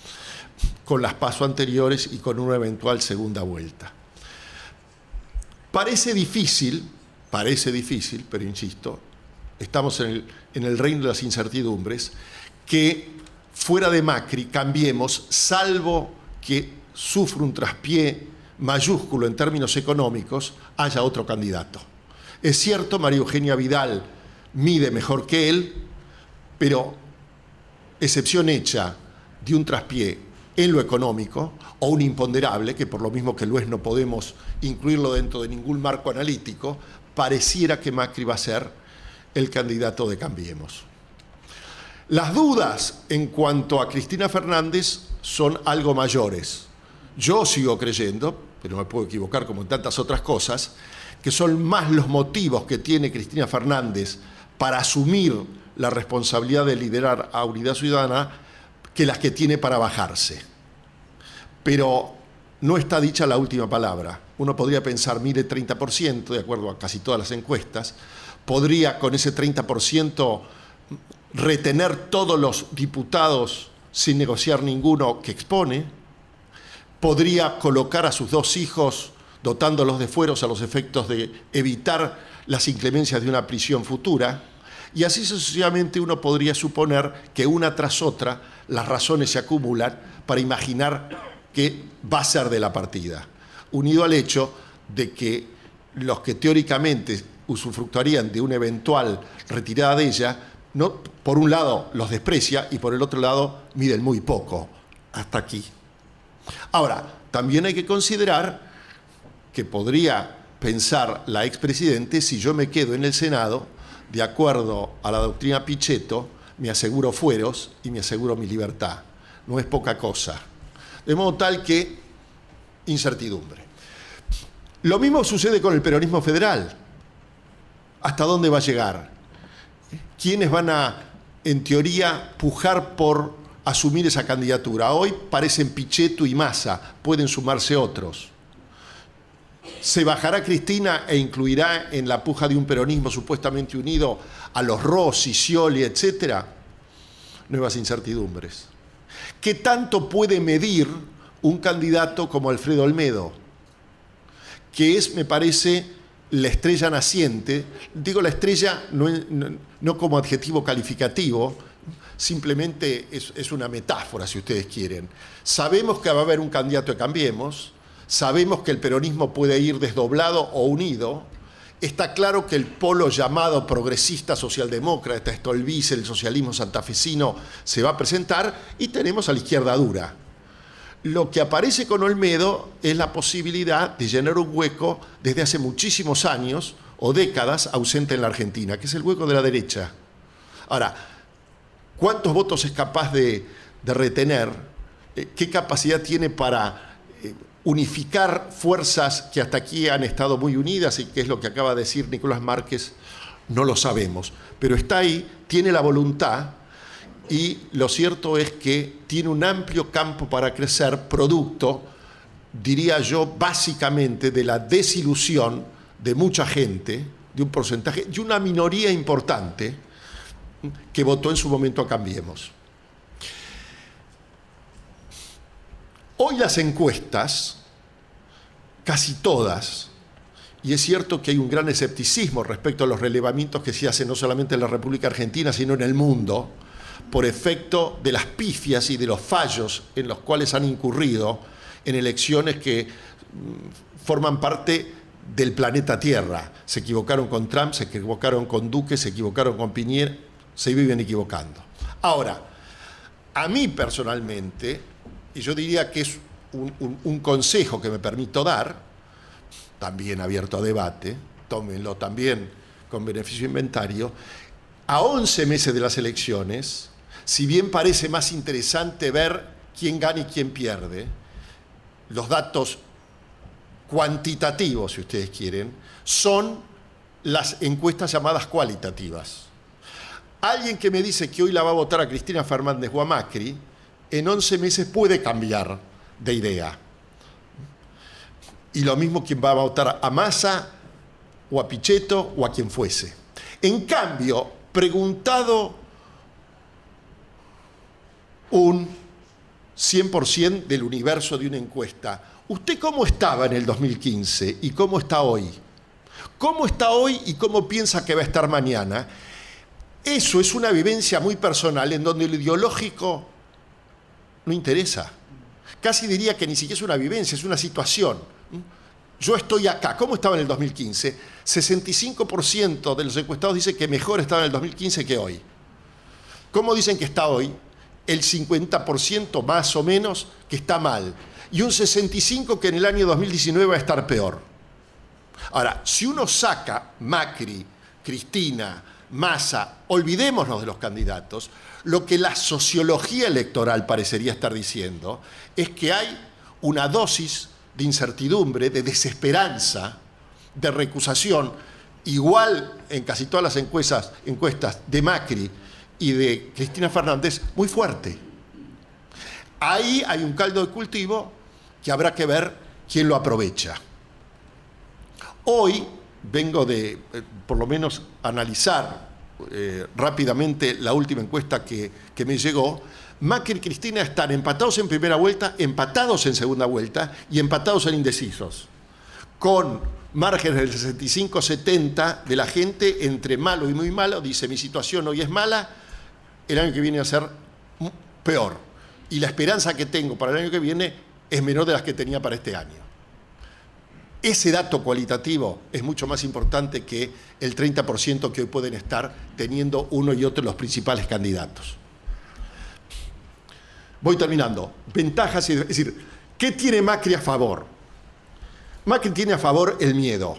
con las PASO anteriores y con una eventual segunda vuelta? Parece difícil, pero insisto, estamos en el reino de las incertidumbres, que fuera de Macri Cambiemos, salvo que sufra un traspié mayúsculo en términos económicos, haya otro candidato. Es cierto, María Eugenia Vidal mide mejor que él, pero excepción hecha de un traspié en lo económico, o un imponderable, que por lo mismo que lo es no podemos incluirlo dentro de ningún marco analítico, pareciera que Macri va a ser el candidato de Cambiemos. Las dudas en cuanto a Cristina Fernández son algo mayores. Yo sigo creyendo, pero me puedo equivocar como en tantas otras cosas, que son más los motivos que tiene Cristina Fernández para asumir la responsabilidad de liderar a Unidad Ciudadana que las que tiene para bajarse. Pero no está dicha la última palabra. Uno podría pensar, mire, 30%, de acuerdo a casi todas las encuestas, podría con ese 30% retener todos los diputados sin negociar ninguno que expone, podría colocar a sus 2 hijos dotándolos de fueros a los efectos de evitar las inclemencias de una prisión futura, y así sucesivamente uno podría suponer que una tras otra las razones se acumulan para imaginar que va a ser de la partida, unido al hecho de que los que teóricamente usufructuarían de una eventual retirada de ella, no, por un lado los desprecia y por el otro lado miden muy poco, hasta aquí. Ahora, también hay que considerar que podría pensar la expresidente, si yo me quedo en el Senado, de acuerdo a la doctrina Pichetto, me aseguro fueros y me aseguro mi libertad. No es poca cosa. De modo tal que, incertidumbre. Lo mismo sucede con el peronismo federal. ¿Hasta dónde va a llegar? ¿Quiénes van a, en teoría, pujar por asumir esa candidatura? Hoy parecen Pichetto y Massa, pueden sumarse otros. ¿Se bajará Cristina e incluirá en la puja de un peronismo supuestamente unido a los Rossi, Scioli, etcétera? Nuevas incertidumbres. ¿Qué tanto puede medir un candidato como Alfredo Olmedo? Que es, me parece, la estrella naciente. Digo la estrella no como adjetivo calificativo, simplemente es una metáfora, si ustedes quieren. Sabemos que va a haber un candidato de Cambiemos, sabemos que el peronismo puede ir desdoblado o unido. Está claro que el polo llamado progresista socialdemócrata, Stolbizer, el socialismo santafesino, se va a presentar, y tenemos a la izquierda dura. Lo que aparece con Olmedo es la posibilidad de llenar un hueco desde hace muchísimos años o décadas ausente en la Argentina, que es el hueco de la derecha. Ahora, ¿cuántos votos es capaz de retener? ¿Qué capacidad tiene para unificar fuerzas que hasta aquí han estado muy unidas, y que es lo que acaba de decir Nicolás Márquez? No lo sabemos, pero está ahí, tiene la voluntad, y lo cierto es que tiene un amplio campo para crecer, producto, diría yo, básicamente de la desilusión de mucha gente, de un porcentaje, de una minoría importante que votó en su momento a Cambiemos. Hoy las encuestas, casi todas, y es cierto que hay un gran escepticismo respecto a los relevamientos que se hacen no solamente en la República Argentina, sino en el mundo, por efecto de las pifias y de los fallos en los cuales han incurrido en elecciones que forman parte del planeta Tierra. Se equivocaron con Trump, se equivocaron con Duque, se equivocaron con Piñera, se viven equivocando. Ahora, a mí personalmente, y yo diría que es un consejo que me permito dar, también abierto a debate, tómenlo también con beneficio de inventario, a 11 meses de las elecciones, si bien parece más interesante ver quién gana y quién pierde, los datos cuantitativos, si ustedes quieren, son las encuestas llamadas cualitativas. Alguien que me dice que hoy la va a votar a Cristina Fernández o a Macri, en 11 meses puede cambiar de idea. Y lo mismo quien va a votar a Massa o a Pichetto o a quien fuese. En cambio, preguntado un 100% del universo de una encuesta, ¿usted cómo estaba en el 2015 y cómo está hoy? ¿Cómo está hoy y cómo piensa que va a estar mañana? Eso es una vivencia muy personal en donde lo ideológico no interesa. Casi diría que ni siquiera es una vivencia, es una situación. Yo estoy acá. ¿Cómo estaba en el 2015? 65% de los encuestados dicen que mejor estaba en el 2015 que hoy. ¿Cómo dicen que está hoy? El 50% más o menos que está mal. Y un 65% que en el año 2019 va a estar peor. Ahora, si uno saca Macri, Cristina, Massa, olvidémonos de los candidatos, lo que la sociología electoral parecería estar diciendo es que hay una dosis de incertidumbre, de desesperanza, de recusación, igual en casi todas las encuestas de Macri y de Cristina Fernández, muy fuerte. Ahí hay un caldo de cultivo que habrá que ver quién lo aprovecha. Hoy vengo de, por lo menos, analizar rápidamente la última encuesta que me llegó. Macri y Cristina están empatados en primera vuelta, empatados en segunda vuelta y empatados en indecisos, con márgenes del 65-70 de la gente entre malo y muy malo. Dice, mi situación hoy es mala, el año que viene va a ser peor. Y la esperanza que tengo para el año que viene es menor de las que tenía para este año. Ese dato cualitativo es mucho más importante que el 30% que hoy pueden estar teniendo uno y otro los principales candidatos. Voy terminando. Ventajas, es decir, ¿qué tiene Macri a favor? Macri tiene a favor el miedo.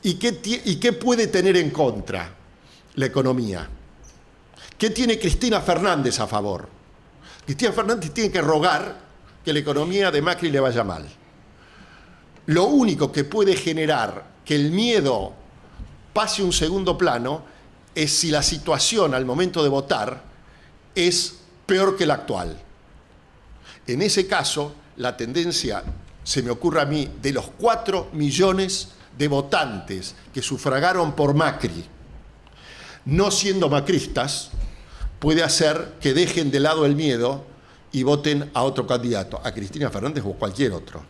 ¿Y qué puede tener en contra? La economía. ¿Qué tiene Cristina Fernández a favor? Cristina Fernández tiene que rogar que la economía de Macri le vaya mal. Lo único que puede generar que el miedo pase a un segundo plano es si la situación al momento de votar es peor que la actual. En ese caso, la tendencia, se me ocurre a mí, de los 4 millones de votantes que sufragaron por Macri, no siendo macristas, puede hacer que dejen de lado el miedo y voten a otro candidato, a Cristina Fernández o cualquier otro.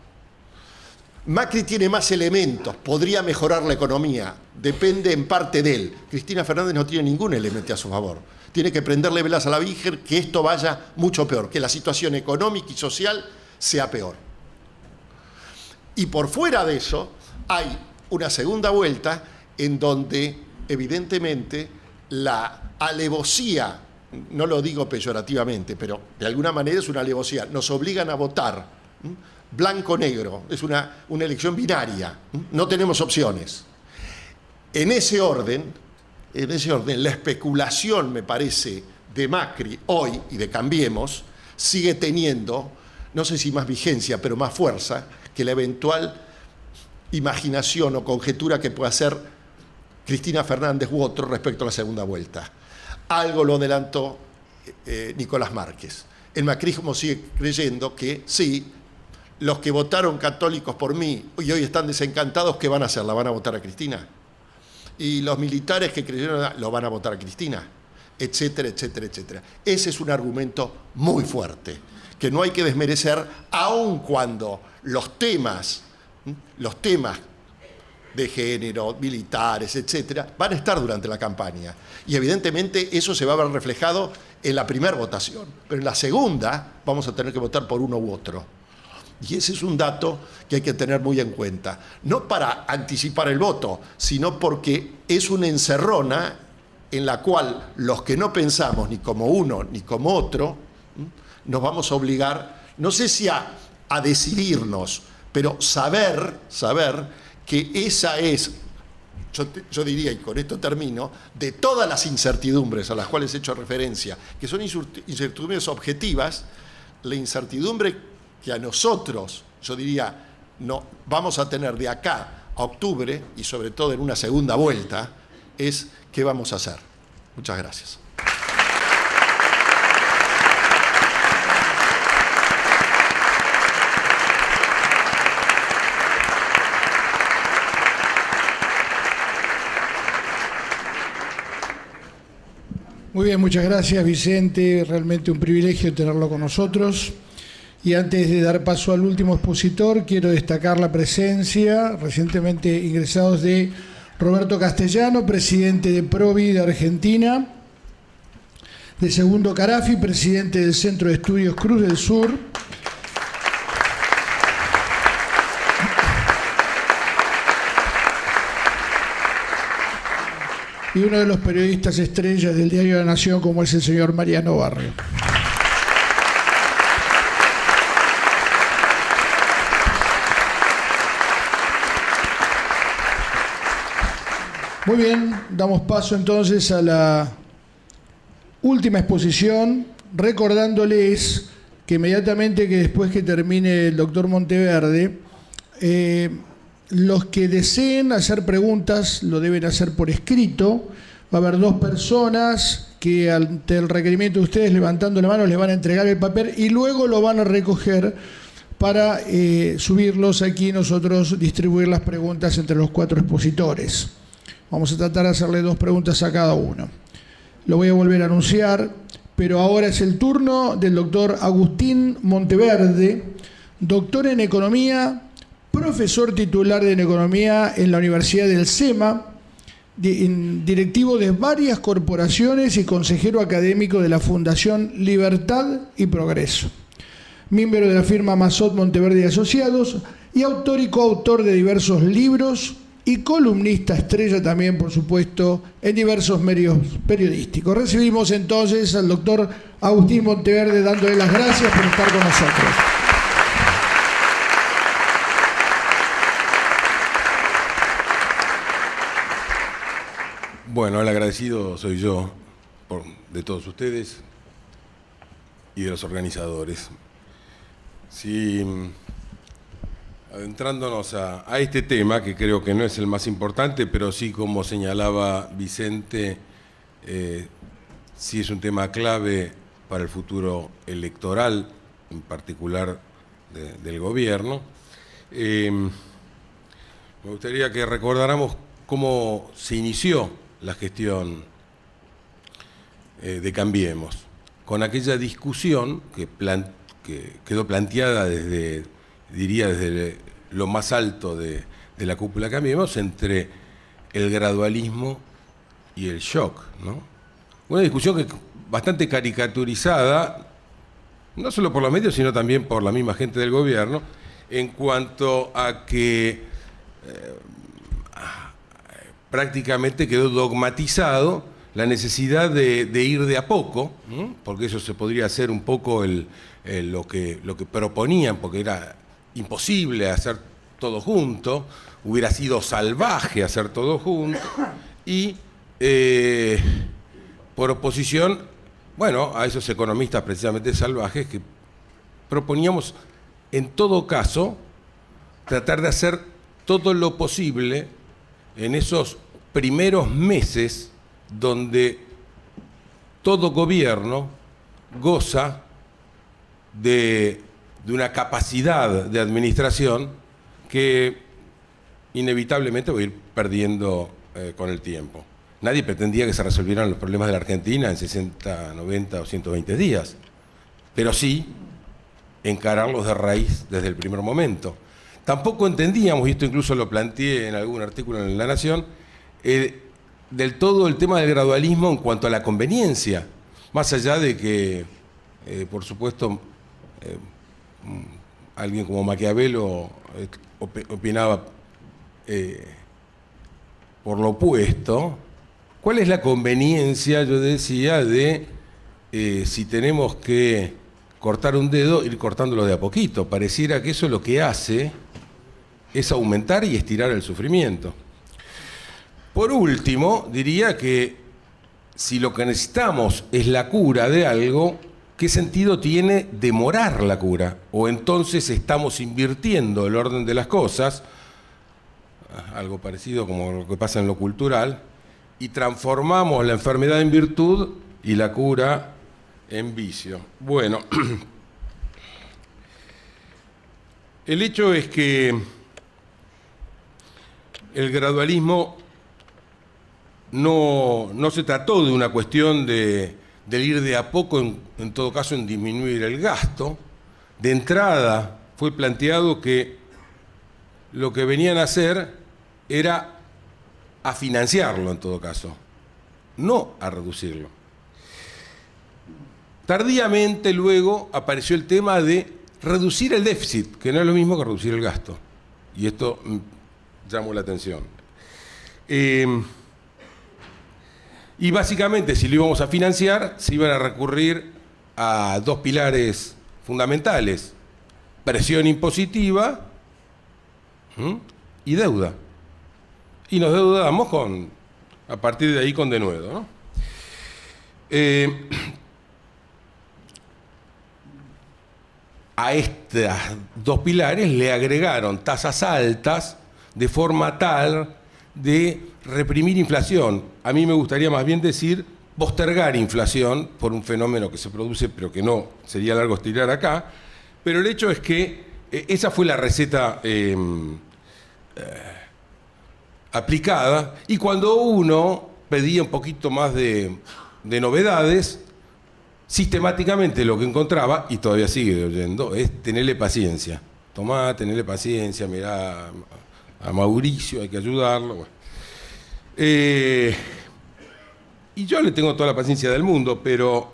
Macri tiene más elementos, podría mejorar la economía, depende en parte de él. Cristina Fernández no tiene ningún elemento a su favor. Tiene que prenderle velas a la Virgen que esto vaya mucho peor, que la situación económica y social sea peor. Y por fuera de eso hay una segunda vuelta en donde evidentemente la alevosía, no lo digo peyorativamente, pero de alguna manera es una alevosía, nos obligan a votar blanco-negro, es una elección binaria, no tenemos opciones. En ese orden, la especulación, me parece, de Macri hoy y de Cambiemos sigue teniendo, no sé si más vigencia, pero más fuerza que la eventual imaginación o conjetura que pueda hacer Cristina Fernández u otro respecto a la segunda vuelta. Algo lo adelantó Nicolás Márquez. El macrismo sigue creyendo que sí, los que votaron católicos por mí y hoy están desencantados, ¿qué van a hacer? ¿La van a votar a Cristina? Y los militares que creyeron, lo van a votar a Cristina, etcétera, etcétera, etcétera. Ese es un argumento muy fuerte, que no hay que desmerecer, aun cuando los temas de género, militares, etcétera, van a estar durante la campaña. Y evidentemente eso se va a ver reflejado en la primera votación. Pero en la segunda vamos a tener que votar por uno u otro. Y ese es un dato que hay que tener muy en cuenta. No para anticipar el voto, sino porque es una encerrona en la cual los que no pensamos ni como uno ni como otro, nos vamos a obligar, no sé si a decidirnos, pero saber que esa es, yo diría, y con esto termino, de todas las incertidumbres a las cuales he hecho referencia, que son incertidumbres objetivas, la incertidumbre que a nosotros, yo diría, no, vamos a tener de acá a octubre, y sobre todo en una segunda vuelta, es qué vamos a hacer. Muchas gracias. Muy bien, muchas gracias, Vicente. Realmente un privilegio tenerlo con nosotros. Y antes de dar paso al último expositor, quiero destacar la presencia recientemente ingresados de Roberto Castellano, presidente de Provi de Argentina, de Segundo Carafi, presidente del Centro de Estudios Cruz del Sur, y uno de los periodistas estrellas del Diario La Nación, como es el señor Mariano Barrio. Muy bien, damos paso entonces a la última exposición, recordándoles que inmediatamente que después que termine el doctor Monteverde, los que deseen hacer preguntas lo deben hacer por escrito. Va a haber dos personas que ante el requerimiento de ustedes levantando la mano les van a entregar el papel y luego lo van a recoger para subirlos aquí y nosotros distribuir las preguntas entre los cuatro expositores. Vamos a tratar de hacerle dos preguntas a cada uno. Lo voy a volver a anunciar, pero ahora es el turno del doctor Agustín Monteverde, doctor en Economía, profesor titular de Economía en la Universidad del SEMA, directivo de varias corporaciones y consejero académico de la Fundación Libertad y Progreso. Miembro de la firma Mazot Monteverde y Asociados y autor y coautor de diversos libros y columnista estrella también, por supuesto, en diversos medios periodísticos. Recibimos entonces al doctor Agustín Monteverde dándole las gracias por estar con nosotros. Bueno, el agradecido soy yo de todos ustedes y de los organizadores. Sí, adentrándonos a este tema, que creo que no es el más importante, pero sí, como señalaba Vicente, sí es un tema clave para el futuro electoral, en particular del gobierno. Me gustaría que recordáramos cómo se inició la gestión de Cambiemos, con aquella discusión que quedó planteada desde lo más alto de la cúpula Cambiemos, entre el gradualismo y el shock, ¿no? Una discusión que bastante caricaturizada, no solo por los medios, sino también por la misma gente del gobierno, en cuanto a que prácticamente quedó dogmatizado la necesidad de ir de a poco, porque eso se podría hacer un poco lo que proponían, porque era imposible hacer todo junto, hubiera sido salvaje hacer todo junto, y por oposición, bueno, a esos economistas precisamente salvajes que proponíamos, en todo caso, tratar de hacer todo lo posible en esos primeros meses donde todo gobierno goza de una capacidad de administración que inevitablemente va a ir perdiendo con el tiempo. Nadie pretendía que se resolvieran los problemas de la Argentina en 60, 90 o 120 días, pero sí encararlos de raíz desde el primer momento. Tampoco entendíamos, y esto incluso lo planteé en algún artículo en La Nación, del todo el tema del gradualismo en cuanto a la conveniencia, más allá de que, por supuesto, alguien como Maquiavelo opinaba por lo opuesto. ¿Cuál es la conveniencia, yo decía, de si tenemos que cortar un dedo, ir cortándolo de a poquito? Pareciera que eso lo que hace es aumentar y estirar el sufrimiento. Por último, diría que si lo que necesitamos es la cura de algo, ¿qué sentido tiene demorar la cura? O entonces estamos invirtiendo el orden de las cosas, algo parecido como lo que pasa en lo cultural, y transformamos la enfermedad en virtud y la cura en vicio. Bueno, el hecho es que el gradualismo no se trató de una cuestión del ir de a poco, en todo caso en disminuir el gasto. De entrada fue planteado que lo que venían a hacer era a financiarlo en todo caso, no a reducirlo. Tardíamente luego apareció el tema de reducir el déficit, que no es lo mismo que reducir el gasto. Y esto llamó la atención. Y básicamente, si lo íbamos a financiar, se iban a recurrir a dos pilares fundamentales: presión impositiva y deuda. Y nos deudamos a partir de ahí con denuedo, ¿no? A estos dos pilares le agregaron tasas altas de forma tal de reprimir inflación. A mí me gustaría más bien decir postergar inflación por un fenómeno que se produce, pero que no sería largo estirar acá. Pero el hecho es que esa fue la receta aplicada, y cuando uno pedía un poquito más de novedades, sistemáticamente lo que encontraba, y todavía sigue oyendo, es tenerle paciencia. Tomá, tenerle paciencia, mirá a Mauricio, hay que ayudarlo. Bueno. Y yo le tengo toda la paciencia del mundo, pero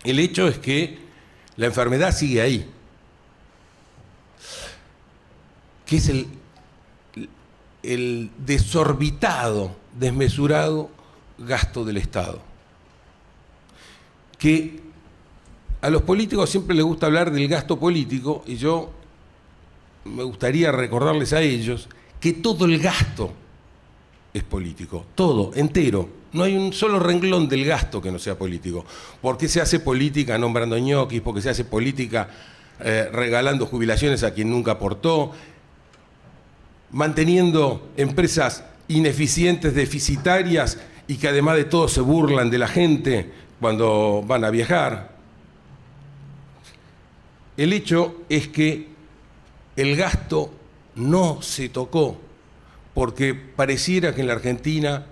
el hecho es que la enfermedad sigue ahí. Que es el desorbitado, desmesurado gasto del Estado. Que a los políticos siempre les gusta hablar del gasto político, y yo me gustaría recordarles a ellos que todo el gasto es político, todo, entero. No hay un solo renglón del gasto que no sea político. ¿Por qué se hace política nombrando ñoquis? ¿Por qué se hace política regalando jubilaciones a quien nunca aportó? Manteniendo empresas ineficientes, deficitarias, y que además de todo se burlan de la gente cuando van a viajar. El hecho es que el gasto no se tocó, porque pareciera que en la Argentina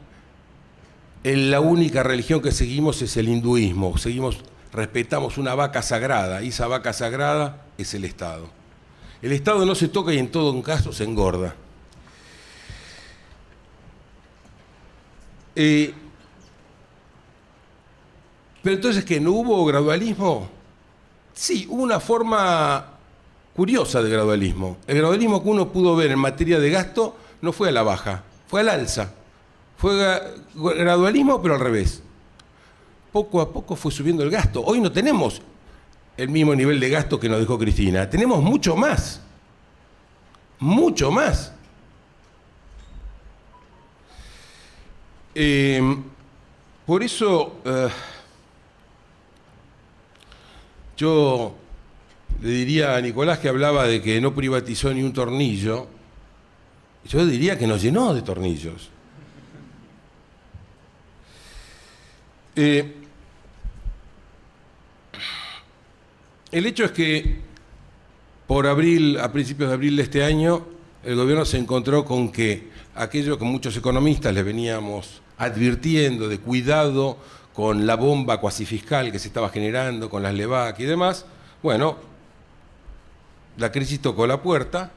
la única religión que seguimos es el hinduismo. Respetamos una vaca sagrada, y esa vaca sagrada es el Estado. El Estado no se toca y en todo caso se engorda. Pero entonces, ¿que no hubo gradualismo? Sí, hubo una forma curiosa de gradualismo. El gradualismo que uno pudo ver en materia de gasto no fue a la baja, fue al alza. Fue gradualismo, pero al revés. Poco a poco fue subiendo el gasto. Hoy no tenemos el mismo nivel de gasto que nos dejó Cristina. Tenemos mucho más. Mucho más. Por eso yo le diría a Nicolás, que hablaba de que no privatizó ni un tornillo, yo diría que nos llenó de tornillos. El hecho es que a principios de abril de este año, el gobierno se encontró con que aquello que muchos economistas les veníamos advirtiendo de cuidado con la bomba cuasi fiscal que se estaba generando, con las LEVAC y demás, bueno, la crisis tocó la puerta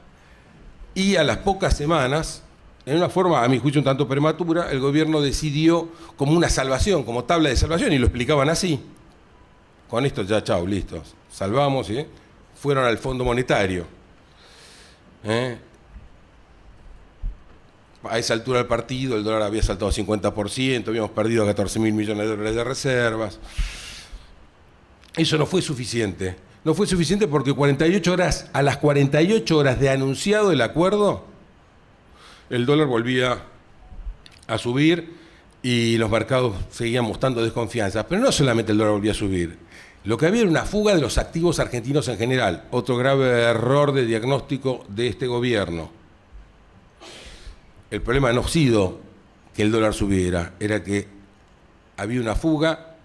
y a las pocas semanas, en una forma, a mi juicio, un tanto prematura, el gobierno decidió como una salvación, como tabla de salvación, y lo explicaban así. Con esto ya, chao, listos, salvamos, ¿sí? Fueron al Fondo Monetario. A esa altura del partido, el dólar había saltado 50%, habíamos perdido 14.000 millones de dólares de reservas. Eso no fue suficiente. No fue suficiente porque a las 48 horas de anunciado el acuerdo, el dólar volvía a subir y los mercados seguían mostrando desconfianza. Pero no solamente el dólar volvía a subir. Lo que había era una fuga de los activos argentinos en general. Otro grave error de diagnóstico de este gobierno. El problema no ha sido que el dólar subiera, era que había una fuga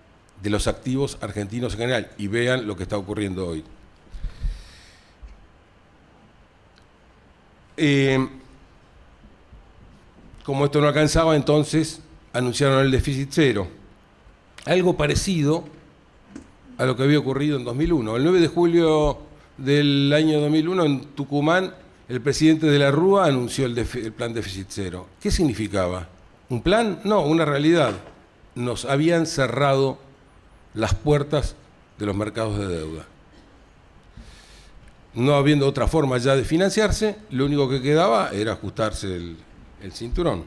de los activos argentinos en general. Y vean lo que está ocurriendo hoy. Como esto no alcanzaba, entonces anunciaron el déficit cero. Algo parecido a lo que había ocurrido en 2001. El 9 de julio del año 2001, en Tucumán, el presidente de la Rúa anunció el plan déficit cero. ¿Qué significaba? ¿Un plan? No, una realidad. Nos habían cerrado las puertas de los mercados de deuda. No habiendo otra forma ya de financiarse, lo único que quedaba era ajustarse el cinturón.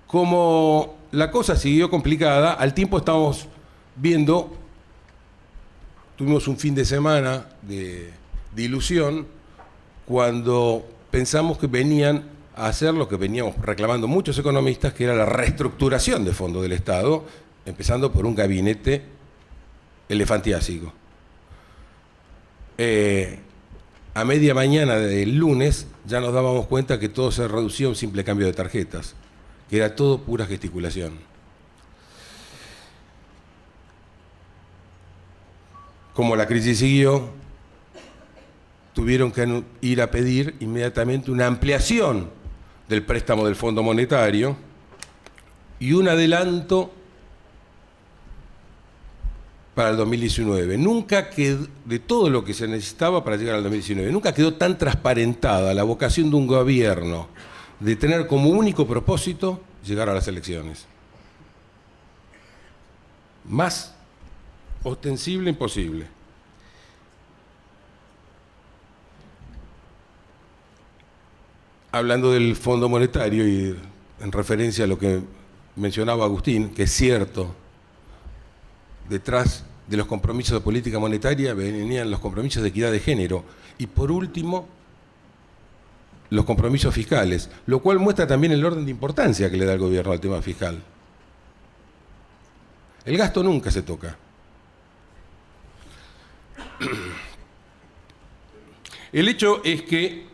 Como la cosa siguió complicada, al tiempo estábamos viendo, tuvimos un fin de semana de ilusión cuando pensamos que venían a hacer lo que veníamos reclamando muchos economistas, que era la reestructuración de fondos del Estado, empezando por un gabinete elefantiásico. A media mañana del lunes ya nos dábamos cuenta que todo se reducía a un simple cambio de tarjetas, que era todo pura gesticulación. Como la crisis siguió, tuvieron que ir a pedir inmediatamente una ampliación del préstamo del Fondo Monetario y un adelanto para el 2019. Nunca quedó, de todo lo que se necesitaba para llegar al 2019, nunca quedó tan transparentada la vocación de un gobierno de tener como único propósito llegar a las elecciones. Más ostensible imposible. Hablando del Fondo Monetario y en referencia a lo que mencionaba Agustín, que es cierto, detrás de los compromisos de política monetaria venían los compromisos de equidad de género y por último los compromisos fiscales, lo cual muestra también el orden de importancia que le da el gobierno al tema fiscal. El gasto nunca se toca. El hecho es que,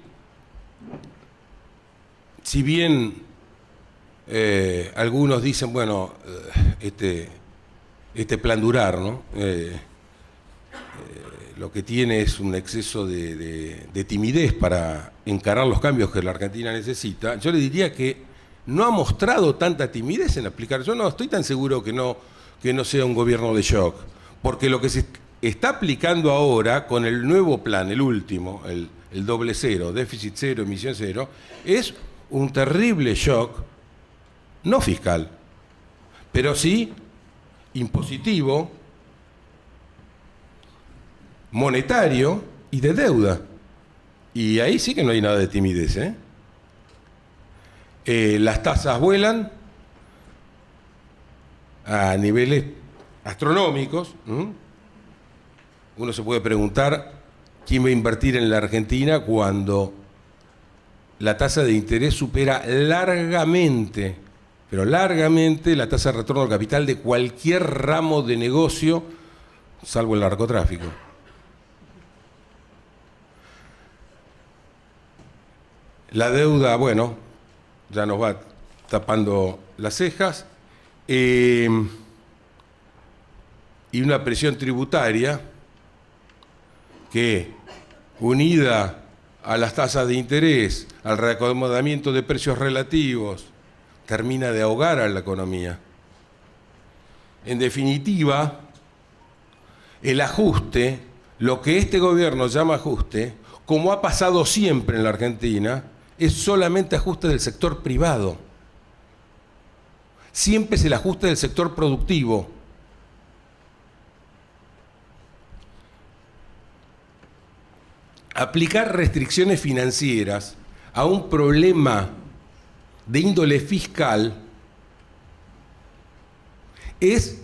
si bien algunos dicen, bueno, este plan Durar, ¿no? Lo que tiene es un exceso de timidez para encarar los cambios que la Argentina necesita, yo le diría que no ha mostrado tanta timidez en aplicar. Yo no estoy tan seguro que no sea un gobierno de shock, porque lo que se está aplicando ahora con el nuevo plan, el último, el doble cero, déficit cero, emisión cero, es un terrible shock, no fiscal, pero sí impositivo, monetario y de deuda. Y ahí sí que no hay nada de timidez, ¿eh? Las tasas vuelan a niveles astronómicos. Uno se puede preguntar quién va a invertir en la Argentina cuando la tasa de interés supera largamente, pero largamente, la tasa de retorno al capital de cualquier ramo de negocio, salvo el narcotráfico. La deuda, bueno, ya nos va tapando las cejas. Y una presión tributaria que, unida a las tasas de interés, al reacomodamiento de precios relativos, termina de ahogar a la economía. En definitiva, el ajuste, lo que este gobierno llama ajuste, como ha pasado siempre en la Argentina, es solamente ajuste del sector privado. Siempre es el ajuste del sector productivo. Aplicar restricciones financieras a un problema de índole fiscal es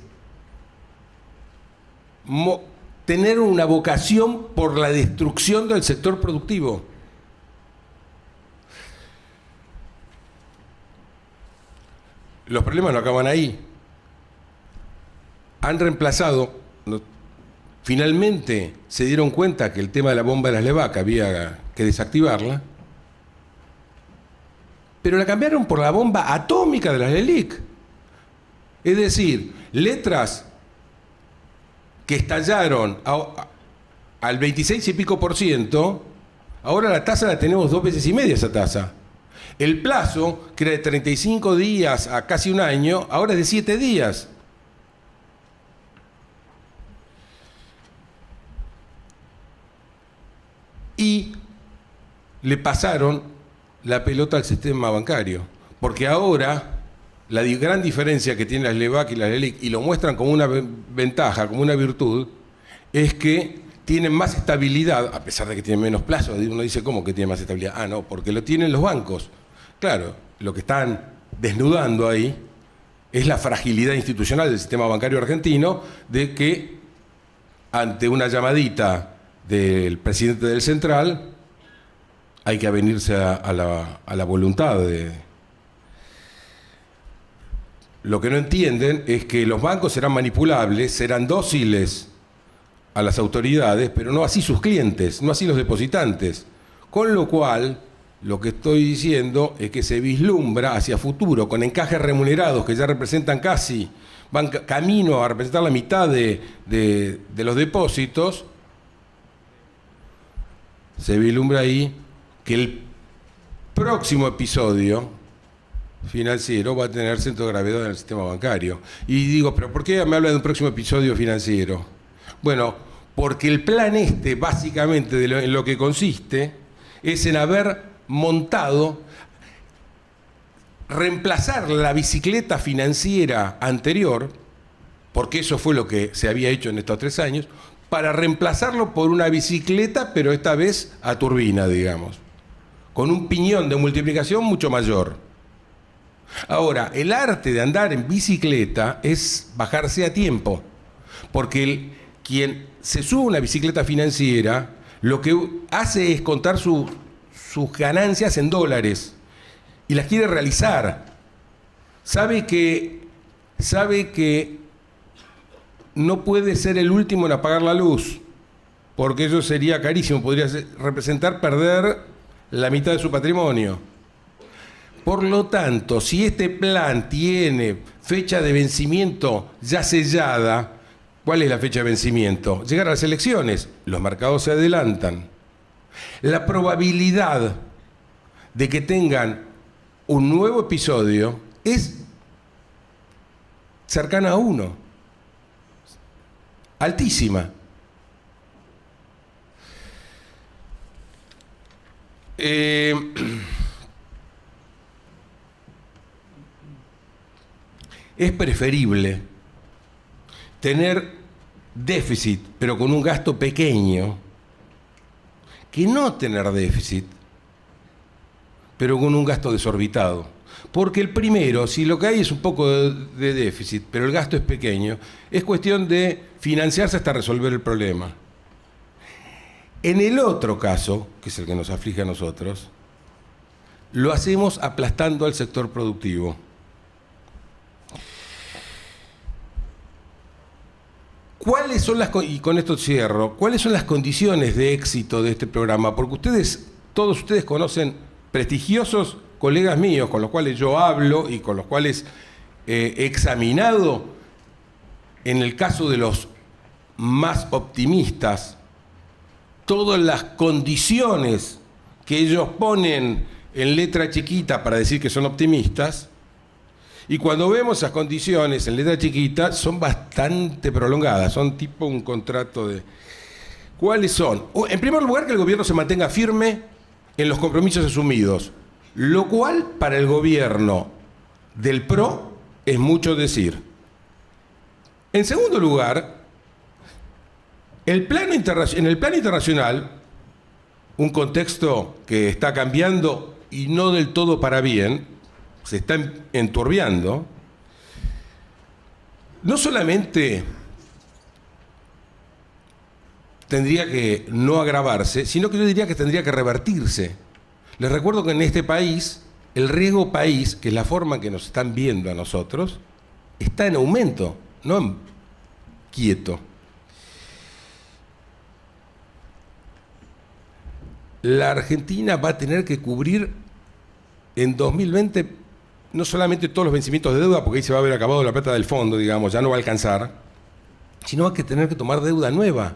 tener una vocación por la destrucción del sector productivo. Los problemas no acaban ahí. Han reemplazado, finalmente se dieron cuenta que el tema de la bomba de las Levac había que desactivarla, pero la cambiaron por la bomba atómica de las LELIC. Es decir, letras que estallaron al 26 y pico %, ahora la tasa la tenemos 2 veces y media esa tasa. El plazo, que era de 35 días a casi un año, ahora es de 7 días. Y le pasaron la pelota al sistema bancario. Porque ahora la gran diferencia que tienen las LEVAC y las LELIC, y lo muestran como una ventaja, como una virtud, es que tienen más estabilidad, a pesar de que tienen menos plazo. Uno dice, ¿cómo que tiene más estabilidad? Ah, no, porque lo tienen los bancos. Claro, lo que están desnudando ahí es la fragilidad institucional del sistema bancario argentino, de que ante una llamadita del presidente del Central hay que avenirse a la voluntad de... Lo que no entienden es que los bancos serán manipulables, serán dóciles a las autoridades, pero no así sus clientes, no así los depositantes. Con lo cual, lo que estoy diciendo es que se vislumbra hacia futuro, con encajes remunerados que ya representan casi, van camino a representar la mitad de los depósitos, se vislumbra ahí que el próximo episodio financiero va a tener centro de gravedad en el sistema bancario. Y digo, ¿pero por qué me habla de un próximo episodio financiero? Bueno, porque el plan básicamente, en lo que consiste, es en haber montado, reemplazar la bicicleta financiera anterior, porque eso fue lo que se había hecho en estos 3 años, para reemplazarlo por una bicicleta, pero esta vez a turbina, digamos, con un piñón de multiplicación mucho mayor. Ahora, el arte de andar en bicicleta es bajarse a tiempo, porque quien se sube a una bicicleta financiera, lo que hace es contar sus ganancias en dólares y las quiere realizar. Sabe que no puede ser el último en apagar la luz, porque eso sería carísimo, podría representar perder la mitad de su patrimonio. Por lo tanto, si este plan tiene fecha de vencimiento ya sellada, ¿cuál es la fecha de vencimiento? Llegar a las elecciones. Los mercados se adelantan. La probabilidad de que tengan un nuevo episodio es cercana a 1. Altísima. Es preferible tener déficit, pero con un gasto pequeño, que no tener déficit, pero con un gasto desorbitado. Porque el primero, si lo que hay es un poco de déficit, pero el gasto es pequeño, es cuestión de financiarse hasta resolver el problema. En el otro caso, que es el que nos aflige a nosotros, lo hacemos aplastando al sector productivo. ¿Cuáles son y con esto cierro, cuáles son las condiciones de éxito de este programa? Porque todos ustedes conocen prestigiosos colegas míos con los cuales yo hablo y con los cuales he examinado, en el caso de los más optimistas, todas las condiciones que ellos ponen en letra chiquita para decir que son optimistas, y cuando vemos esas condiciones en letra chiquita son bastante prolongadas, son tipo un contrato de... ¿Cuáles son? En primer lugar, que el gobierno se mantenga firme en los compromisos asumidos, lo cual para el gobierno del PRO es mucho decir. En segundo lugar, en el plano internacional, un contexto que está cambiando y no del todo para bien, se está enturbiando, no solamente tendría que no agravarse, sino que yo diría que tendría que revertirse. Les recuerdo que en este país, el riesgo país, que es la forma en que nos están viendo a nosotros, está en aumento, no en quieto. La Argentina va a tener que cubrir en 2020 no solamente todos los vencimientos de deuda, porque ahí se va a haber acabado la plata del fondo, digamos, ya no va a alcanzar, sino va a tener que tomar deuda nueva.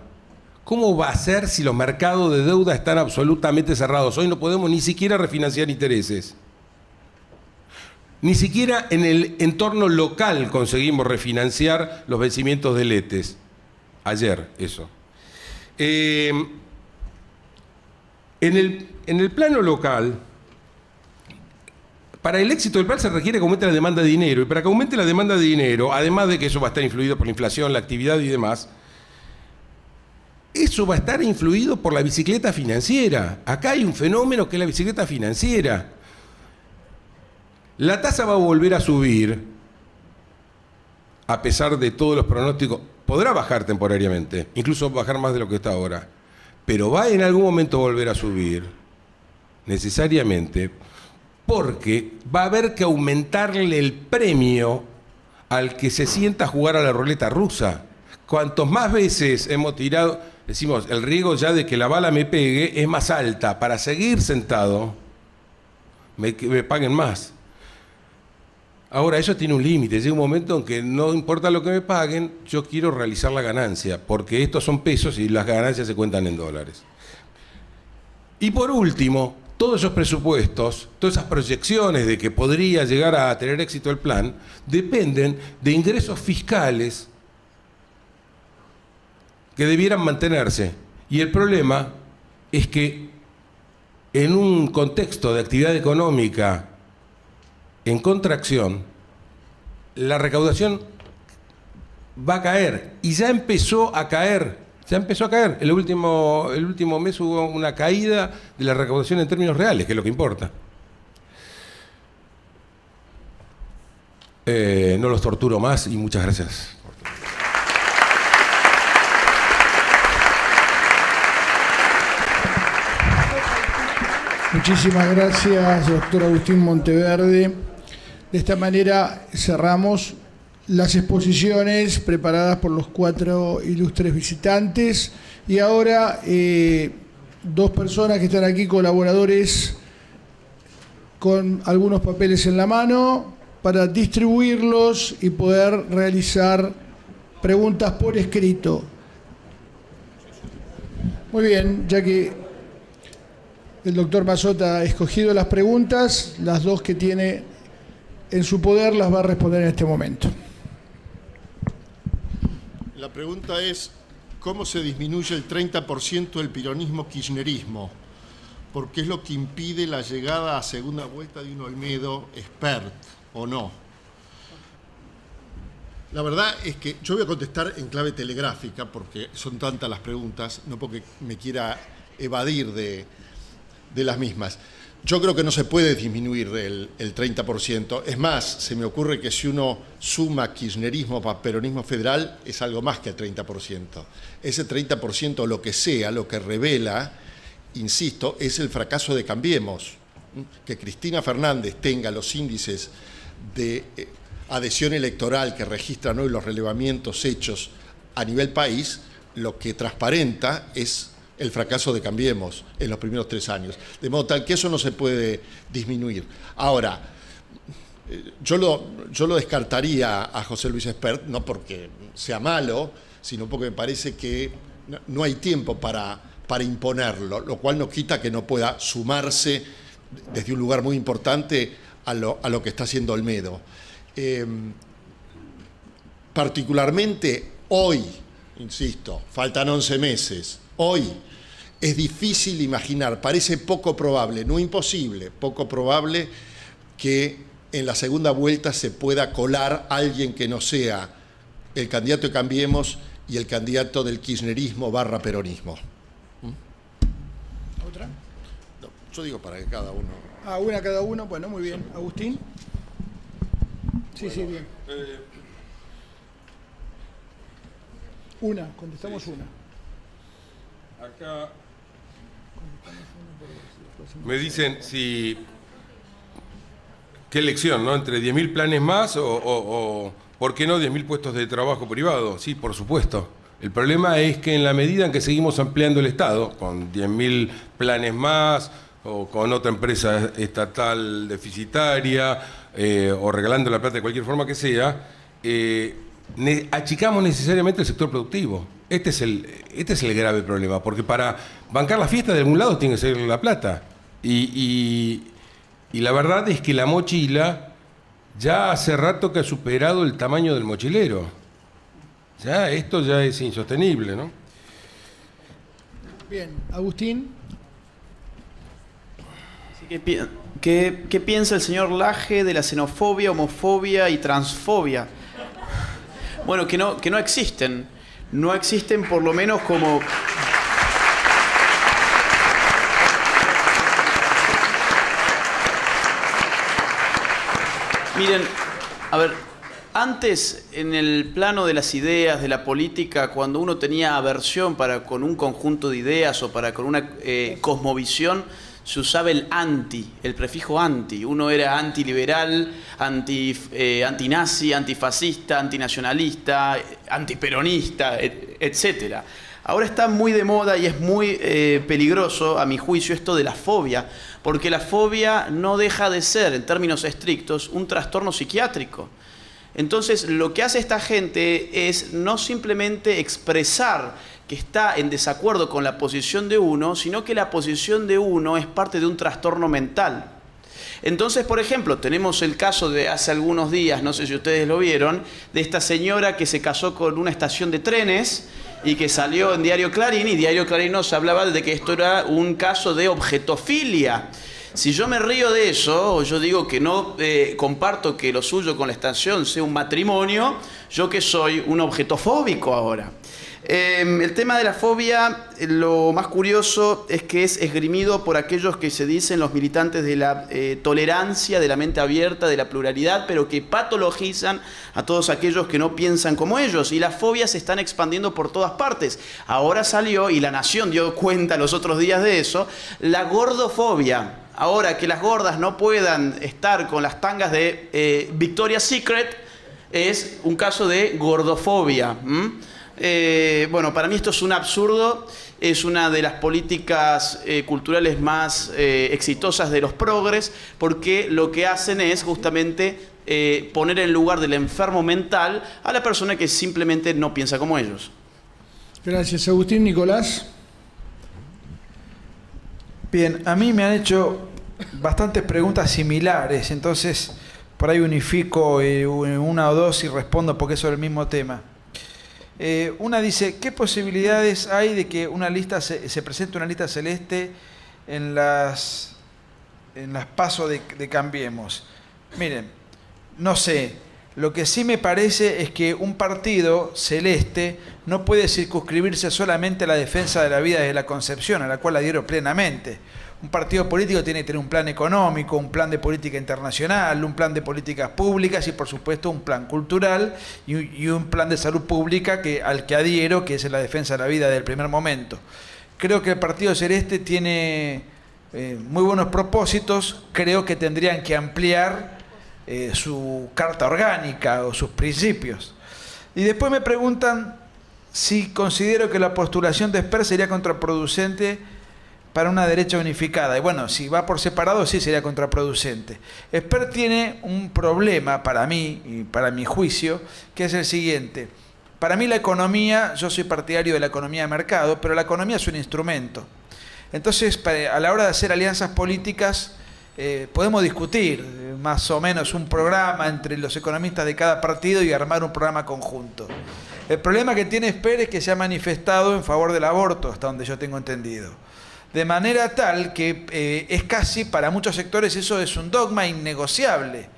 ¿Cómo va a ser si los mercados de deuda están absolutamente cerrados? Hoy no podemos ni siquiera refinanciar intereses. Ni siquiera en el entorno local conseguimos refinanciar los vencimientos de letes. Ayer, eso. En el plano local, para el éxito del plan se requiere que aumente la demanda de dinero, y para que aumente la demanda de dinero, además de que eso va a estar influido por la inflación, la actividad y demás, eso va a estar influido por la bicicleta financiera. Acá hay un fenómeno que es la bicicleta financiera. La tasa va a volver a subir, a pesar de todos los pronósticos. Podrá bajar temporariamente, incluso bajar más de lo que está ahora, pero va en algún momento a volver a subir, necesariamente, porque va a haber que aumentarle el premio al que se sienta a jugar a la ruleta rusa. Cuantos más veces hemos tirado, decimos, el riesgo ya de que la bala me pegue es más alta. Para seguir sentado, que me paguen más. Ahora, eso tiene un límite. Llega un momento en que no importa lo que me paguen, yo quiero realizar la ganancia, porque estos son pesos y las ganancias se cuentan en dólares. Y por último, todos esos presupuestos, todas esas proyecciones de que podría llegar a tener éxito el plan, dependen de ingresos fiscales que debieran mantenerse. Y el problema es que en un contexto de actividad económica en contracción, la recaudación va a caer. Y ya empezó a caer. El último mes hubo una caída de la recaudación en términos reales, que es lo que importa. No los torturo más y muchas gracias. Muchísimas gracias, doctor Agustín Monteverde. De esta manera cerramos las exposiciones preparadas por los 4 ilustres visitantes. Y ahora 2 personas que están aquí, colaboradores, con algunos papeles en la mano, para distribuirlos y poder realizar preguntas por escrito. Muy bien, ya que el doctor Mazzotta ha escogido las preguntas, las 2 que tiene en su poder las va a responder en este momento. La pregunta es, ¿cómo se disminuye el 30% del peronismo-kirchnerismo? Porque es lo que impide la llegada a segunda vuelta de un Olmedo expert, ¿o no? La verdad es que yo voy a contestar en clave telegráfica porque son tantas las preguntas, no porque me quiera evadir de las mismas. Yo creo que no se puede disminuir el 30%. Es más, se me ocurre que si uno suma kirchnerismo más peronismo federal, es algo más que el 30%. Ese 30%, lo que sea, lo que revela, insisto, es el fracaso de Cambiemos. Que Cristina Fernández tenga los índices de adhesión electoral que registran hoy los relevamientos hechos a nivel país, lo que transparenta es el fracaso de Cambiemos en los primeros 3 años. De modo tal que eso no se puede disminuir. Ahora, yo lo descartaría a José Luis Espert, no porque sea malo, sino porque me parece que no hay tiempo para imponerlo, lo cual no quita que no pueda sumarse desde un lugar muy importante a lo que está haciendo Olmedo. Particularmente hoy, insisto, faltan 11 meses, hoy es difícil imaginar, parece poco probable, no imposible, poco probable que en la segunda vuelta se pueda colar alguien que no sea el candidato de Cambiemos y el candidato del kirchnerismo / peronismo. ¿Otra? No, yo digo para que cada uno... Una cada uno. Bueno, muy bien. Agustín. Sí, bueno, sí, bien. Contestamos una. Acá me dicen si qué elección, ¿no? Entre 10.000 planes más o ¿por qué no 10.000 puestos de trabajo privado? Sí, por supuesto. El problema es que en la medida en que seguimos ampliando el Estado, con 10.000 planes más o con otra empresa estatal deficitaria o regalando la plata de cualquier forma que sea, achicamos necesariamente el sector productivo. Este es el grave problema, porque para bancar la fiesta de algún lado tiene que ser la plata. Y la verdad es que la mochila ya hace rato que ha superado el tamaño del mochilero. Esto ya es insostenible, ¿no? Bien, Agustín. ¿Qué piensa el señor Laje de la xenofobia, homofobia y transfobia? Bueno, que no existen. No existen por lo menos como... Miren, a ver, antes en el plano de las ideas, de la política, cuando uno tenía aversión con un conjunto de ideas o con una cosmovisión, se usaba el prefijo anti. Uno era antiliberal, antinazi, antifascista, antinacionalista, antiperonista, etc. Ahora está muy de moda y es muy peligroso, a mi juicio, esto de la fobia, porque la fobia no deja de ser, en términos estrictos, un trastorno psiquiátrico. Entonces, lo que hace esta gente es no simplemente expresar que está en desacuerdo con la posición de uno, sino que la posición de uno es parte de un trastorno mental. Entonces, por ejemplo, tenemos el caso de hace algunos días, no sé si ustedes lo vieron, de esta señora que se casó con una estación de trenes y que salió en Diario Clarín, y Diario Clarín nos hablaba de que esto era un caso de objetofilia. Si yo me río de eso, o yo digo que no comparto que lo suyo con la estación sea un matrimonio, yo que soy un objetofóbico ahora. El tema de la fobia, lo más curioso es que es esgrimido por aquellos que se dicen los militantes de la tolerancia, de la mente abierta, de la pluralidad, pero que patologizan a todos aquellos que no piensan como ellos. Y las fobias se están expandiendo por todas partes. Ahora salió, y La Nación dio cuenta los otros días de eso, la gordofobia. Ahora que las gordas no puedan estar con las tangas de Victoria's Secret, es un caso de gordofobia. Bueno, para mí esto es un absurdo, es una de las políticas culturales más exitosas de los progres, porque lo que hacen es justamente poner en lugar del enfermo mental a la persona que simplemente no piensa como ellos. Gracias, Agustín. Nicolás. Bien, a mí me han hecho bastantes preguntas similares, entonces por ahí unifico una o dos y respondo porque es sobre el mismo tema. Una dice, ¿qué posibilidades hay de que se presente una lista celeste en las PASO de Cambiemos? Miren, no sé, Lo que sí me parece es que un partido celeste no puede circunscribirse solamente a la defensa de la vida desde la concepción, a la cual adhiero plenamente. Un partido político tiene que tener un plan económico, un plan de política internacional, un plan de políticas públicas y, por supuesto, un plan cultural y un plan de salud pública al que adhiero, que es la defensa de la vida desde el primer momento. Creo que el Partido Celeste tiene muy buenos propósitos, creo que tendrían que ampliar su carta orgánica o sus principios. Y después me preguntan si considero que la postulación de Esper sería contraproducente para una derecha unificada. Y bueno, si va por separado, sí sería contraproducente. Esper tiene un problema para mí, y para mi juicio, que es el siguiente. Para mí la economía, yo soy partidario de la economía de mercado, pero la economía es un instrumento. Entonces, a la hora de hacer alianzas políticas, podemos discutir más o menos un programa entre los economistas de cada partido y armar un programa conjunto. El problema que tiene Esper es que se ha manifestado en favor del aborto, hasta donde yo tengo entendido. De manera tal que es casi, para muchos sectores, eso es un dogma innegociable.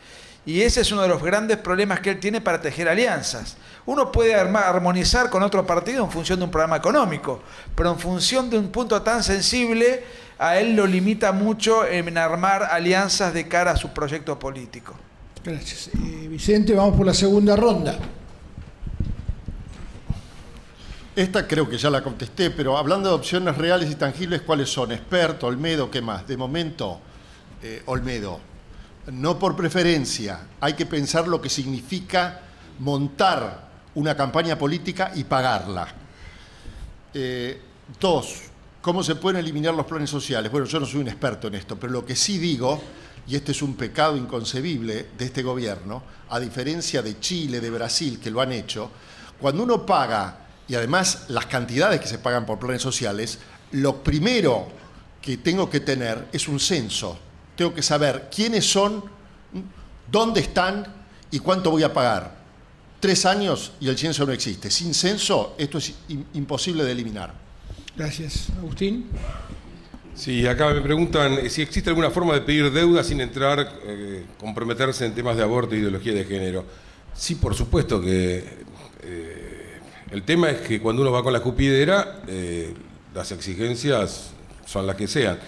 Y ese es uno de los grandes problemas que él tiene para tejer alianzas. Uno puede armonizar con otro partido en función de un programa económico, pero en función de un punto tan sensible, a él lo limita mucho en armar alianzas de cara a su proyecto político. Gracias. Vicente, vamos por la segunda ronda. Esta creo que ya la contesté, pero hablando de opciones reales y tangibles, ¿cuáles son? Expert, Olmedo, ¿qué más? De momento, Olmedo. No por preferencia, hay que pensar lo que significa montar una campaña política y pagarla. Dos, ¿cómo se pueden eliminar los planes sociales? Bueno, yo no soy un experto en esto, pero lo que sí digo, y este es un pecado inconcebible de este gobierno, a diferencia de Chile, de Brasil, que lo han hecho, cuando uno paga, y además las cantidades que se pagan por planes sociales, lo primero que tengo que tener es un censo. Tengo que saber quiénes son, dónde están y cuánto voy a pagar. 3 años y el censo no existe. Sin censo esto es imposible de eliminar. Gracias. Agustín. Sí, acá me preguntan si existe alguna forma de pedir deuda sin entrar, comprometerse en temas de aborto e ideología de género. Sí, por supuesto que el tema es que cuando uno va con la escupidera, las exigencias son las que sean.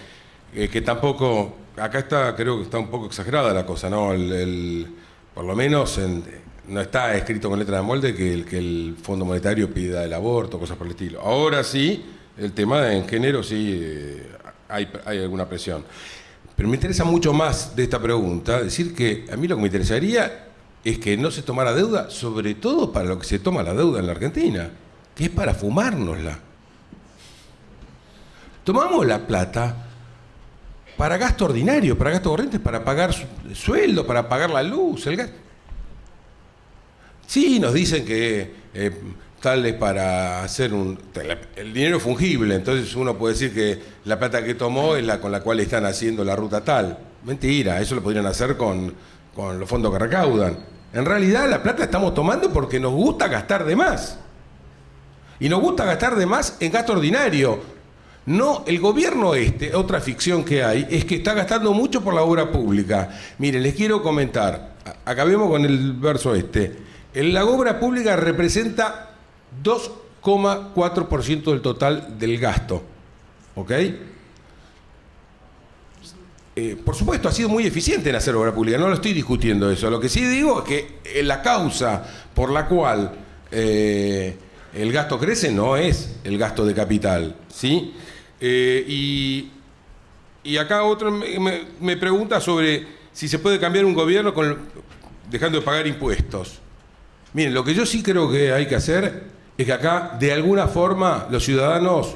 Que tampoco, acá creo que está un poco exagerada la cosa, ¿no? Por lo menos no está escrito con letra de molde que el Fondo Monetario pida el aborto, cosas por el estilo. Ahora sí, el tema en género sí hay alguna presión. Pero me interesa mucho más de esta pregunta, decir que a mí lo que me interesaría es que no se tomara deuda, sobre todo para lo que se toma la deuda en la Argentina, que es para fumárnosla. Tomamos la plata para gasto ordinario, para gasto corriente, para pagar sueldo, para pagar la luz, el gas. Sí, nos dicen que tal es para hacer el dinero fungible, entonces uno puede decir que la plata que tomó es la con la cual están haciendo la ruta tal. Mentira, eso lo podrían hacer con los fondos que recaudan. En realidad la plata estamos tomando porque nos gusta gastar de más. Y nos gusta gastar de más en gasto ordinario. No, el gobierno otra ficción que hay, es que está gastando mucho por la obra pública. Miren, les quiero comentar, acabemos con el verso la obra pública representa 2,4% del total del gasto. ¿Ok? Por supuesto, ha sido muy eficiente en hacer obra pública, no lo estoy discutiendo eso. Lo que sí digo es que la causa por la cual el gasto crece no es el gasto de capital, ¿sí? Y acá otro me pregunta sobre si se puede cambiar un gobierno dejando de pagar impuestos. Miren, lo que yo sí creo que hay que hacer es que acá, de alguna forma, los ciudadanos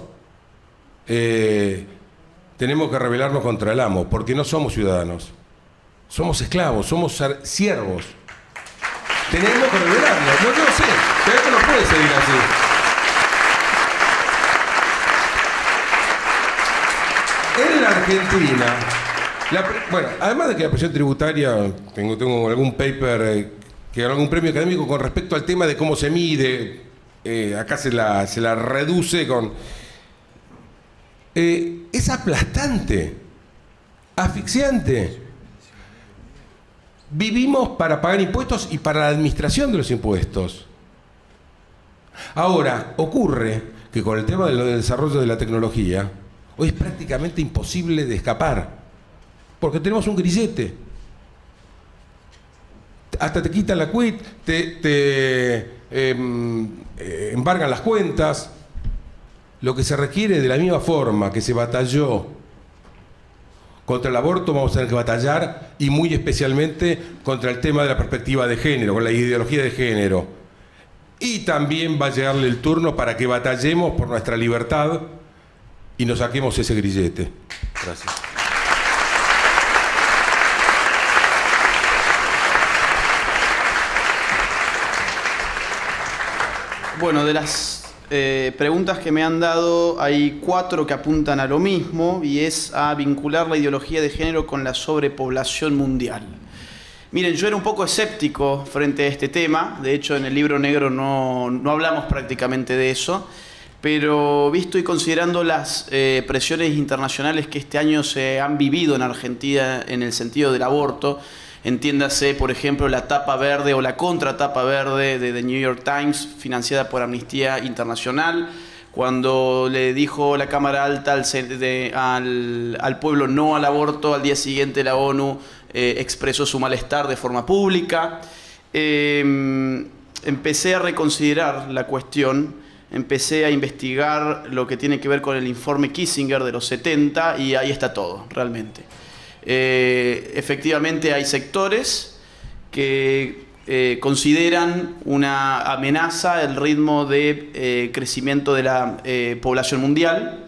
tenemos que rebelarnos contra el amo, porque no somos ciudadanos. Somos esclavos, somos siervos. Tenemos que rebelarnos. No sé, esto no puede seguir así. En la Argentina, bueno, además de que la presión tributaria, tengo algún paper que ganó algún premio académico con respecto al tema de cómo se mide, acá se la reduce con... es aplastante, asfixiante. Vivimos para pagar impuestos y para la administración de los impuestos. Ahora, ocurre que con el tema del desarrollo de la tecnología, hoy es prácticamente imposible de escapar, porque tenemos un grillete. Hasta te quitan la quit, te embargan las cuentas. Lo que se requiere, de la misma forma que se batalló contra el aborto, vamos a tener que batallar, y muy especialmente contra el tema de la perspectiva de género, con la ideología de género. Y también va a llegarle el turno para que batallemos por nuestra libertad y nos saquemos ese grillete. Gracias. Bueno, de las preguntas que me han dado, hay 4 que apuntan a lo mismo, y es a vincular la ideología de género con la sobrepoblación mundial. Miren, yo era un poco escéptico frente a este tema. De hecho, en el libro negro no hablamos prácticamente de eso, pero visto y considerando las presiones internacionales que este año se han vivido en Argentina en el sentido del aborto, entiéndase, por ejemplo, la tapa verde o la contratapa verde de The New York Times, financiada por Amnistía Internacional, cuando le dijo la Cámara Alta al pueblo no al aborto, al día siguiente la ONU expresó su malestar de forma pública. Empecé a reconsiderar la cuestión, empecé a investigar lo que tiene que ver con el informe Kissinger de los 70, y ahí está todo, realmente. Efectivamente hay sectores que consideran una amenaza el ritmo de crecimiento de la población mundial.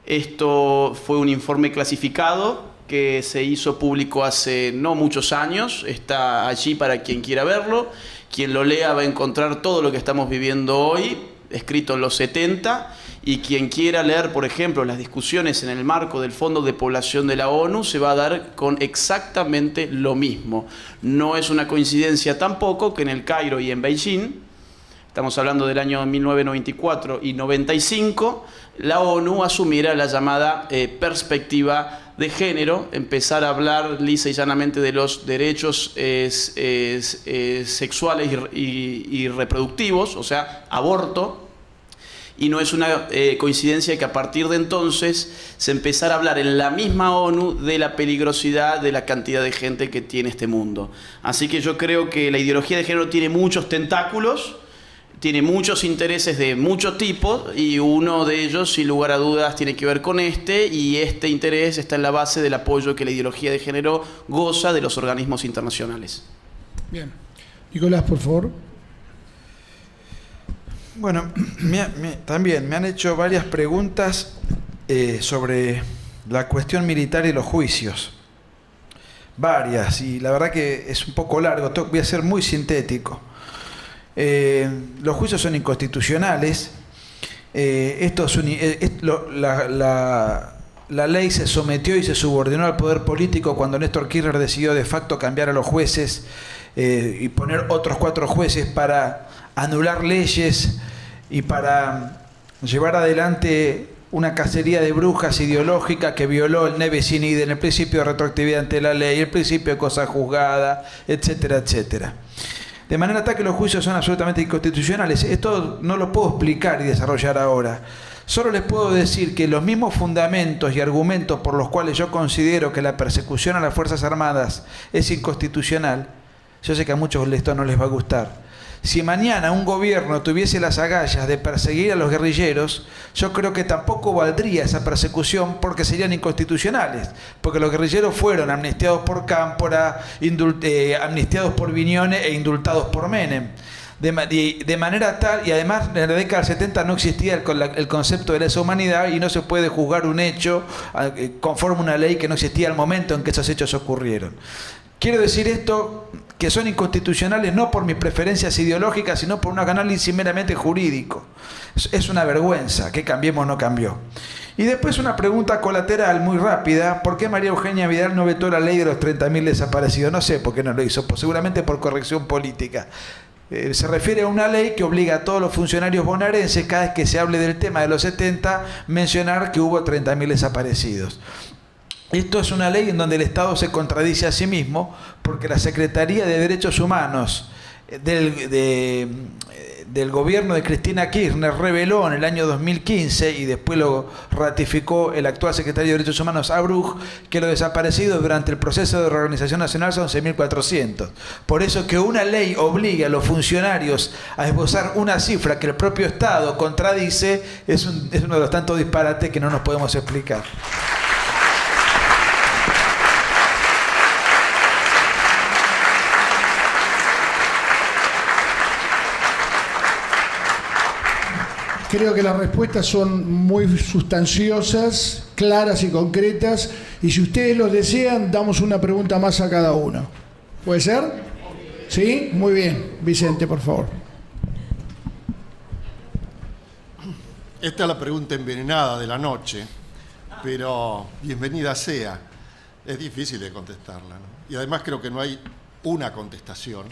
Esto fue un informe clasificado que se hizo público hace no muchos años, está allí para quien quiera verlo. Quien lo lea va a encontrar todo lo que estamos viviendo hoy, escrito en los 70, y quien quiera leer, por ejemplo, las discusiones en el marco del Fondo de Población de la ONU, se va a dar con exactamente lo mismo. No es una coincidencia tampoco que en el Cairo y en Beijing, estamos hablando del año 1994 y 95, la ONU asumiera la llamada perspectiva de género, empezar a hablar lisa y llanamente de los derechos sexuales y reproductivos, o sea, aborto. Y no es una coincidencia que a partir de entonces se empezara a hablar en la misma ONU de la peligrosidad de la cantidad de gente que tiene este mundo. Así que yo creo que la ideología de género tiene muchos tentáculos, tiene muchos intereses de mucho tipo, y uno de ellos, sin lugar a dudas, tiene que ver con este, y este interés está en la base del apoyo que la ideología de género goza de los organismos internacionales. Bien. Nicolás, por favor. Bueno, también me han hecho varias preguntas sobre la cuestión militar y los juicios. Varias, y la verdad que es un poco largo, voy a ser muy sintético. Los juicios son inconstitucionales. La ley se sometió y se subordinó al poder político cuando Néstor Kirchner decidió de facto cambiar a los jueces y poner otros 4 jueces para anular leyes y para llevar adelante una cacería de brujas ideológica que violó el ne bis in idem, el principio de retroactividad ante la ley, el principio de cosa juzgada, etcétera, etcétera. De manera tal que los juicios son absolutamente inconstitucionales. Esto no lo puedo explicar y desarrollar ahora. Solo les puedo decir que los mismos fundamentos y argumentos por los cuales yo considero que la persecución a las Fuerzas Armadas es inconstitucional, yo sé que a muchos esto no les va a gustar. Si mañana un gobierno tuviese las agallas de perseguir a los guerrilleros, yo creo que tampoco valdría esa persecución porque serían inconstitucionales, porque los guerrilleros fueron amnistiados por Cámpora, amnistiados por Viñones e indultados por Menem. De manera tal, y además en la década del 70 no existía el concepto de lesa humanidad y no se puede juzgar un hecho conforme a una ley que no existía al momento en que esos hechos ocurrieron. Quiero decir esto, que son inconstitucionales no por mis preferencias ideológicas, sino por un análisis meramente jurídico. Es una vergüenza que Cambiemos no cambió. Y después una pregunta colateral muy rápida: ¿por qué María Eugenia Vidal no vetó la ley de los 30.000 desaparecidos? No sé por qué no lo hizo, seguramente por corrección política. Se refiere a una ley que obliga a todos los funcionarios bonaerenses, cada vez que se hable del tema de los 70, mencionar que hubo 30.000 desaparecidos. Esto es una ley en donde el Estado se contradice a sí mismo, porque la Secretaría de Derechos Humanos del gobierno de Cristina Kirchner reveló en el año 2015, y después lo ratificó el actual secretario de Derechos Humanos, Abrug, que los desaparecidos durante el proceso de reorganización nacional son 6.400. Por eso que una ley obligue a los funcionarios a esbozar una cifra que el propio Estado contradice es uno de los tantos disparates que no nos podemos explicar. Creo que las respuestas son muy sustanciosas, claras y concretas. Y si ustedes lo desean, damos una pregunta más a cada uno. ¿Puede ser? ¿Sí? Muy bien. Vicente, por favor. Esta es la pregunta envenenada de la noche, pero bienvenida sea. Es difícil de contestarla, ¿no? Y además creo que no hay una contestación,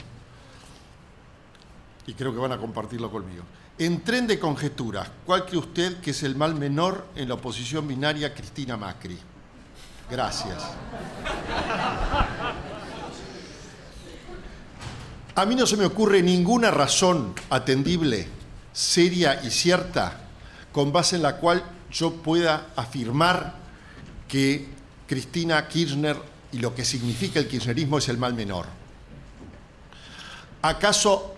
y creo que van a compartirlo conmigo. En tren de conjeturas, ¿cuál cree usted que es el mal menor en la oposición binaria Cristina-Macri? Gracias. A mí no se me ocurre ninguna razón atendible, seria y cierta, con base en la cual yo pueda afirmar que Cristina Kirchner y lo que significa el kirchnerismo es el mal menor. ¿Acaso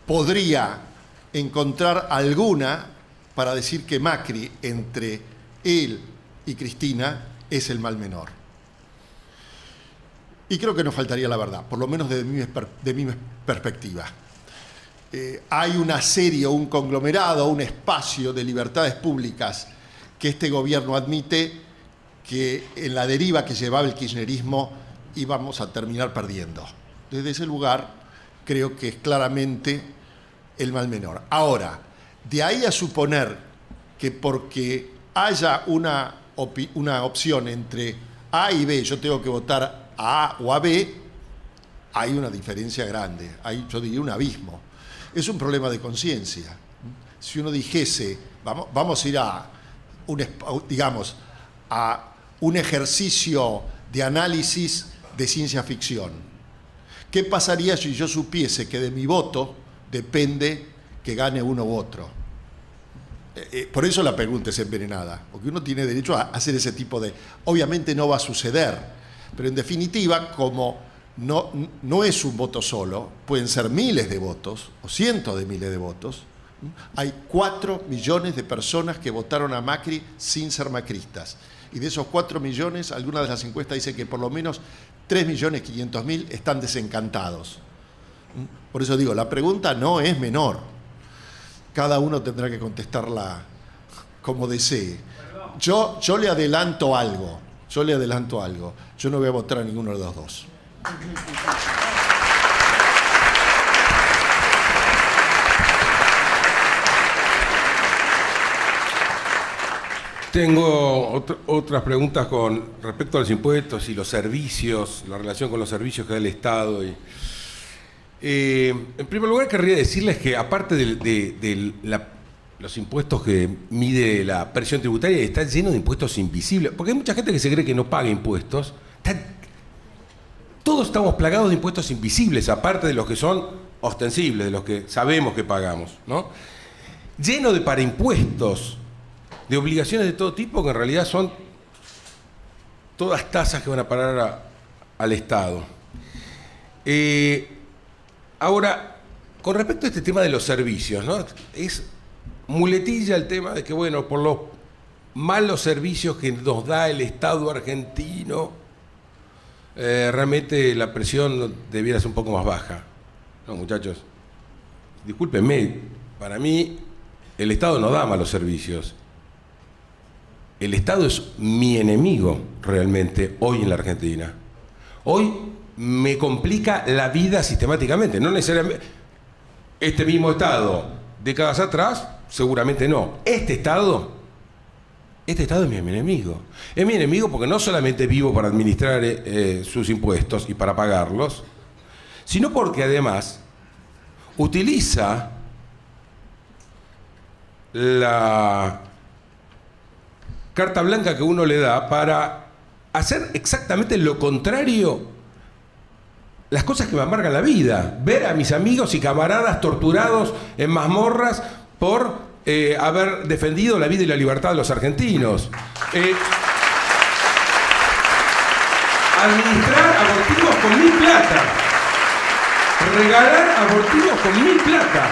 podría encontrar alguna para decir que Macri, entre él y Cristina, es el mal menor? Y creo que nos faltaría la verdad, por lo menos de mi perspectiva. Hay una serie, un conglomerado, un espacio de libertades públicas que este gobierno admite que en la deriva que llevaba el kirchnerismo íbamos a terminar perdiendo. Desde ese lugar creo que es claramente el mal menor. Ahora, de ahí a suponer que porque haya una opción entre A y B, yo tengo que votar a A o a B, hay una diferencia grande, hay, yo diría, un abismo. Es un problema de conciencia. Si uno dijese, vamos a ir a un ejercicio de análisis de ciencia ficción. ¿Qué pasaría si yo supiese que de mi voto depende que gane uno u otro? Por eso la pregunta es envenenada, porque uno tiene derecho a hacer ese tipo de... Obviamente no va a suceder, pero en definitiva, como no es un voto solo, pueden ser miles de votos o cientos de miles de votos. Hay 4 millones de personas que votaron a Macri sin ser macristas. Y de esos 4 millones, algunas de las encuestas dicen que por lo menos 3.500.000 están desencantados. Por eso digo, la pregunta no es menor. Cada uno tendrá que contestarla como desee. Yo le adelanto algo. Yo no voy a votar a ninguno de los dos. Tengo otras preguntas con respecto a los impuestos y los servicios, la relación con los servicios que da el Estado. En primer lugar, querría decirles que aparte de los impuestos que mide la presión tributaria, está lleno de impuestos invisibles, porque hay mucha gente que se cree que no paga impuestos. Todos estamos plagados de impuestos invisibles, aparte de los que son ostensibles, de los que sabemos que pagamos, ¿no? Lleno de paraimpuestos, de obligaciones de todo tipo, que en realidad son todas tasas que van a parar al Estado. Ahora, con respecto a este tema de los servicios, ¿no? Es muletilla el tema de que, bueno, por los malos servicios que nos da el Estado argentino, realmente la presión debiera ser un poco más baja. No, muchachos, discúlpenme, para mí el Estado no da malos servicios. El Estado es mi enemigo realmente hoy en la Argentina. Hoy me complica la vida sistemáticamente, no necesariamente este mismo Estado, décadas atrás, seguramente no. Este Estado es mi enemigo. Es mi enemigo porque no solamente vivo para administrar sus impuestos y para pagarlos, sino porque además utiliza la carta blanca que uno le da para hacer exactamente lo contrario, las cosas que me amargan la vida. Ver a mis amigos y camaradas torturados en mazmorras por haber defendido la vida y la libertad de los argentinos. Administrar abortivos con 1.000 plata. Regalar abortivos con 1.000 plata.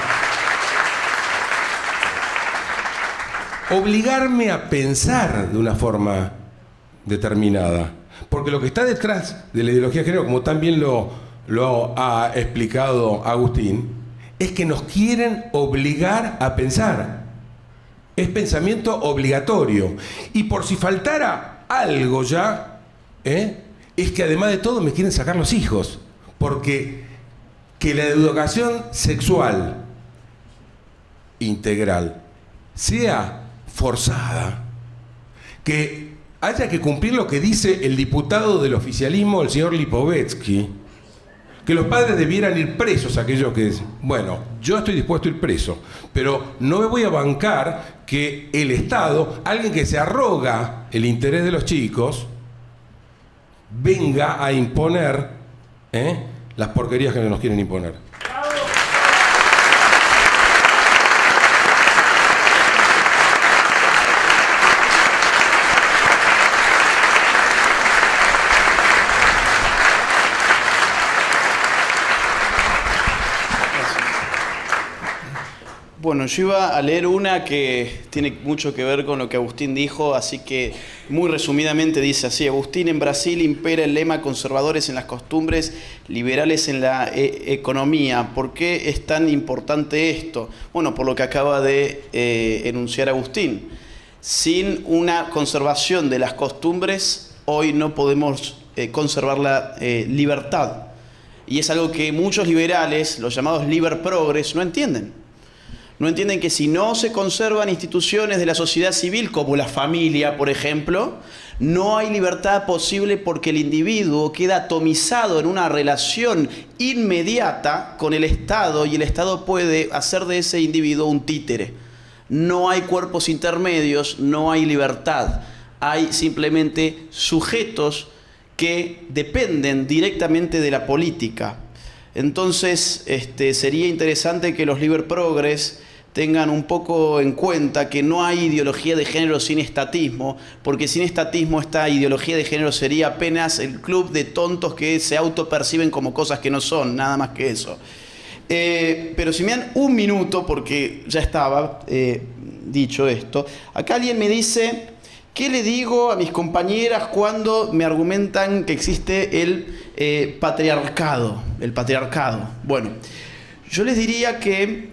Obligarme a pensar de una forma determinada. Porque lo que está detrás de la ideología de género, como también lo ha explicado Agustín, es que nos quieren obligar a pensar. Es pensamiento obligatorio. Y por si faltara algo ya, es que además de todo me quieren sacar los hijos. Porque que la educación sexual integral sea forzada, que haya que cumplir lo que dice el diputado del oficialismo, el señor Lipovetsky, que los padres debieran ir presos, aquellos que dicen, bueno, yo estoy dispuesto a ir preso, pero no me voy a bancar que el Estado, alguien que se arroga el interés de los chicos, venga a imponer las porquerías que nos quieren imponer. Bueno, yo iba a leer una que tiene mucho que ver con lo que Agustín dijo, así que muy resumidamente dice así: Agustín, en Brasil impera el lema conservadores en las costumbres, liberales en la economía. ¿Por qué es tan importante esto? Bueno, por lo que acaba de enunciar Agustín. Sin una conservación de las costumbres, hoy no podemos conservar la libertad. Y es algo que muchos liberales, los llamados liber progres, no entienden. No entienden que si no se conservan instituciones de la sociedad civil, como la familia, por ejemplo, no hay libertad posible porque el individuo queda atomizado en una relación inmediata con el Estado y el Estado puede hacer de ese individuo un títere. No hay cuerpos intermedios, no hay libertad. Hay simplemente sujetos que dependen directamente de la política. Entonces, sería interesante que los liber progres tengan un poco en cuenta que no hay ideología de género sin estatismo, porque sin estatismo esta ideología de género sería apenas el club de tontos que se autoperciben como cosas que no son, nada más que eso. Pero si me dan un minuto, porque ya estaba dicho esto, acá alguien me dice, ¿qué le digo a mis compañeras cuando me argumentan que existe el patriarcado? El patriarcado. Bueno, yo les diría que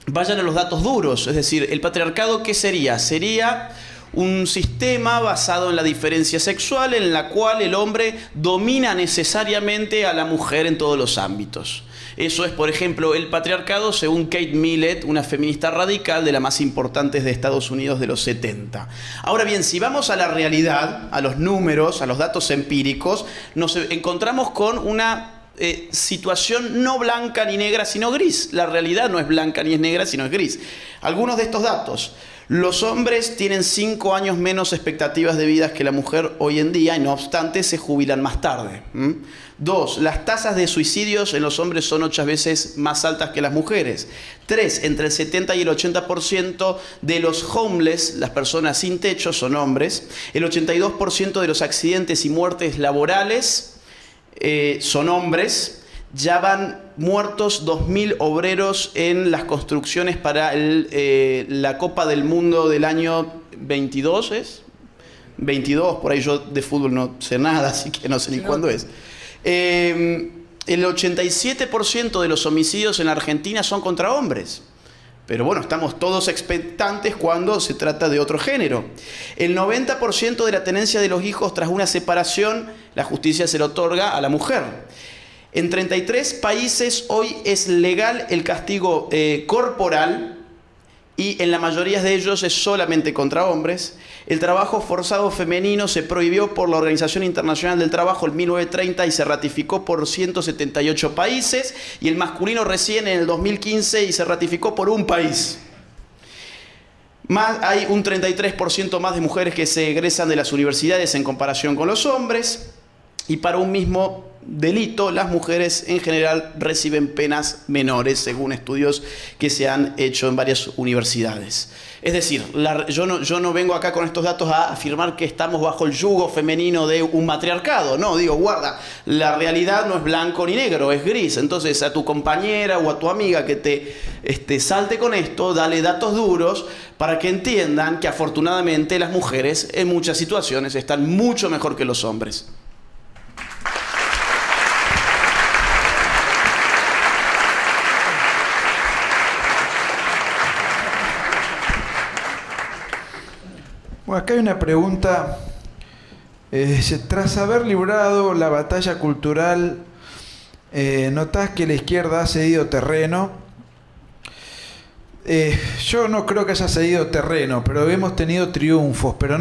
vayan a los datos duros, es decir, el patriarcado, ¿qué sería? Sería un sistema basado en la diferencia sexual en la cual el hombre domina necesariamente a la mujer en todos los ámbitos. Eso es, por ejemplo, el patriarcado según Kate Millett, una feminista radical de las más importantes de Estados Unidos de los 70. Ahora bien, si vamos a la realidad, a los números, a los datos empíricos, nos encontramos con una situación no blanca ni negra, sino gris. La realidad no es blanca ni es negra, sino es gris. Algunos de estos datos. Los hombres tienen 5 años menos expectativas de vida que la mujer hoy en día y no obstante se jubilan más tarde. 2. Las tasas de suicidios en los hombres son 8 veces más altas que las mujeres. 3. Entre el 70 y el 80% de los homeless, las personas sin techo, son hombres. El 82% de los accidentes y muertes laborales son hombres. Ya van muertos 2.000 obreros en las construcciones para la Copa del Mundo del año 22, ¿es? 22, por ahí yo de fútbol no sé nada, así que no sé ni cuándo es. El 87% de los homicidios en Argentina son contra hombres. Pero bueno, estamos todos expectantes cuando se trata de otro género. El 90% de la tenencia de los hijos tras una separación, la justicia se lo otorga a la mujer. En 33 países hoy es legal el castigo corporal y en la mayoría de ellos es solamente contra hombres. El trabajo forzado femenino se prohibió por la Organización Internacional del Trabajo en 1930 y se ratificó por 178 países, y el masculino recién en el 2015 y se ratificó por un país. Hay un 33% más de mujeres que se egresan de las universidades en comparación con los hombres. Y para un mismo delito, las mujeres en general reciben penas menores, según estudios que se han hecho en varias universidades. Es decir, yo no vengo acá con estos datos a afirmar que estamos bajo el yugo femenino de un matriarcado. No, digo, guarda, la realidad no es blanco ni negro, es gris. Entonces, a tu compañera o a tu amiga que te salte con esto, dale datos duros para que entiendan que afortunadamente las mujeres en muchas situaciones están mucho mejor que los hombres. Bueno, acá hay una pregunta. Tras haber librado la batalla cultural, ¿notás que la izquierda ha cedido terreno? Yo no creo que haya cedido terreno, pero hemos tenido triunfos, pero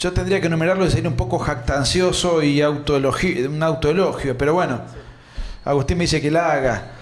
yo tendría que enumerarlo y sería un poco jactancioso y un autoelogio, pero bueno, Agustín me dice que la haga.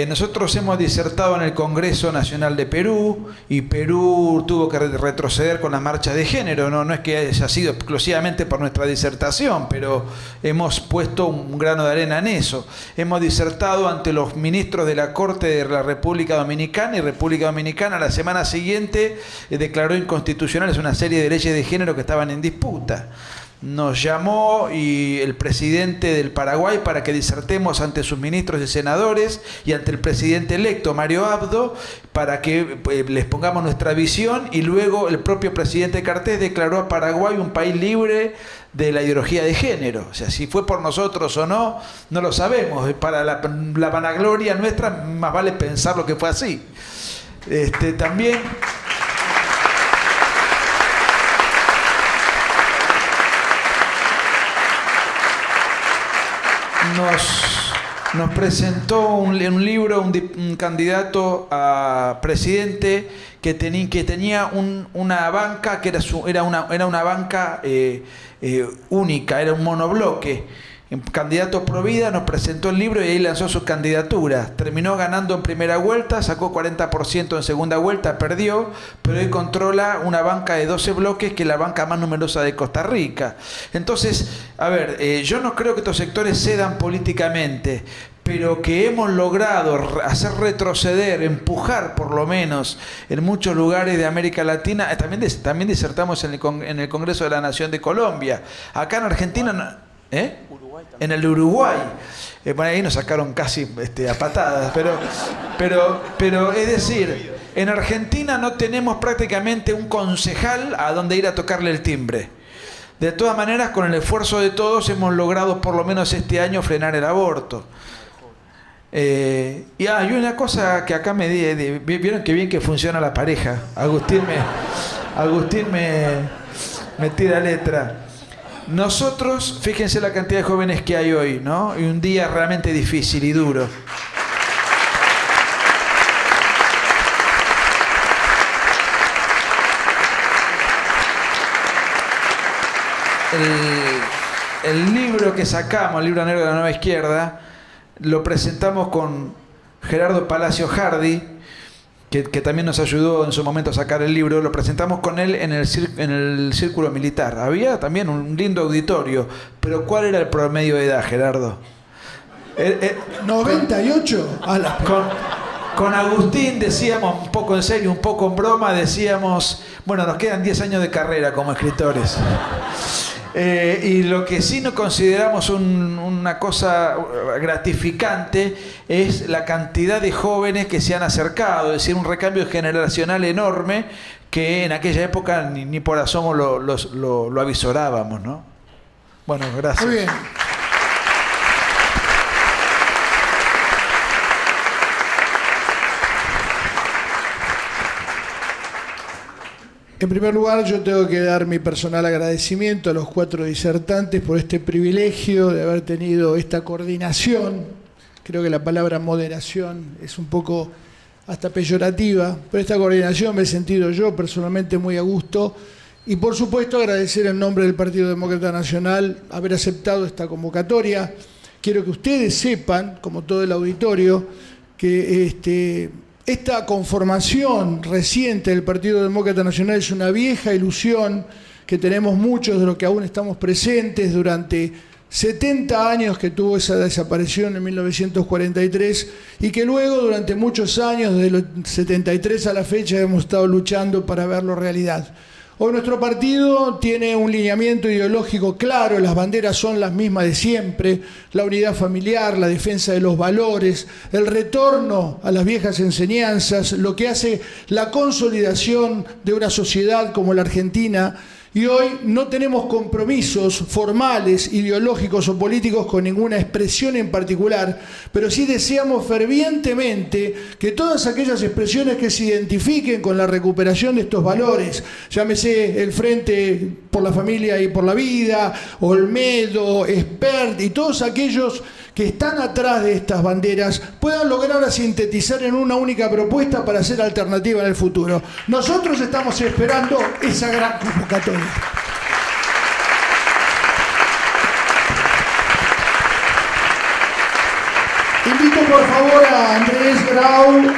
Nosotros hemos disertado en el Congreso Nacional de Perú y Perú tuvo que retroceder con las marchas de género. No es que haya sido exclusivamente por nuestra disertación, pero hemos puesto un grano de arena en eso. Hemos disertado ante los ministros de la Corte de la República Dominicana y República Dominicana la semana siguiente declaró inconstitucionales una serie de leyes de género que estaban en disputa. Nos llamó el presidente del Paraguay para que disertemos ante sus ministros y senadores y ante el presidente electo, Mario Abdo, para que les pongamos nuestra visión, y luego el propio presidente Cartés declaró a Paraguay un país libre de la ideología de género. O sea, si fue por nosotros o no, no lo sabemos. Para la vanagloria nuestra, más vale pensar lo que fue así. También... Nos presentó un libro un candidato a presidente que tenía una banca que era una banca única, era un monobloque. Candidato Provida nos presentó el libro y ahí lanzó sus candidaturas. Terminó ganando en primera vuelta, sacó 40% en segunda vuelta, perdió, pero hoy controla una banca de 12 bloques, que es la banca más numerosa de Costa Rica. Entonces, a ver, yo no creo que estos sectores cedan políticamente, pero que hemos logrado hacer retroceder, empujar por lo menos en muchos lugares de América Latina. También disertamos en el Congreso de la Nación de Colombia. Acá en Argentina... En el Uruguay. Bueno, ahí nos sacaron casi a patadas, pero es decir, en Argentina no tenemos prácticamente un concejal a donde ir a tocarle el timbre. De todas maneras, con el esfuerzo de todos hemos logrado por lo menos este año frenar el aborto. Y hay una cosa que acá vieron que bien que funciona la pareja. Agustín me tira letra. Nosotros, fíjense la cantidad de jóvenes que hay hoy, ¿no? Y un día realmente difícil y duro. El libro que sacamos, el libro negro de la nueva izquierda, lo presentamos con Gerardo Palacio Hardy, que también nos ayudó en su momento a sacar el libro. Lo presentamos con él en el Círculo Militar. Había también un lindo auditorio, pero ¿cuál era el promedio de edad, Gerardo? 98. Con Agustín decíamos, un poco en serio, un poco en broma, decíamos, bueno, nos quedan 10 años de carrera como escritores. Y lo que sí no consideramos una cosa gratificante es la cantidad de jóvenes que se han acercado, es decir, un recambio generacional enorme que en aquella época ni por asomo lo avisorábamos, ¿no? Bueno, gracias. Muy bien. En primer lugar, yo tengo que dar mi personal agradecimiento a los 4 disertantes por este privilegio de haber tenido esta coordinación. Creo que la palabra moderación es un poco hasta peyorativa, pero esta coordinación me he sentido yo personalmente muy a gusto. Y por supuesto agradecer en nombre del Partido Demócrata Nacional haber aceptado esta convocatoria. Quiero que ustedes sepan, como todo el auditorio, que esta conformación reciente del Partido Demócrata Nacional es una vieja ilusión que tenemos muchos de los que aún estamos presentes durante 70 años que tuvo esa desaparición en 1943 y que luego durante muchos años, desde los 73 a la fecha, hemos estado luchando para verlo realidad. Hoy nuestro partido tiene un lineamiento ideológico claro, las banderas son las mismas de siempre, la unidad familiar, la defensa de los valores, el retorno a las viejas enseñanzas, lo que hace la consolidación de una sociedad como la Argentina. Y hoy no tenemos compromisos formales, ideológicos o políticos con ninguna expresión en particular, pero sí deseamos fervientemente que todas aquellas expresiones que se identifiquen con la recuperación de estos valores, llámese el Frente por la Familia y por la Vida, Olmedo, Espert y todos aquellos que están atrás de estas banderas, puedan lograr sintetizar en una única propuesta para ser alternativa en el futuro. Nosotros estamos esperando esa gran convocatoria. Invito por favor a Andrés Grau,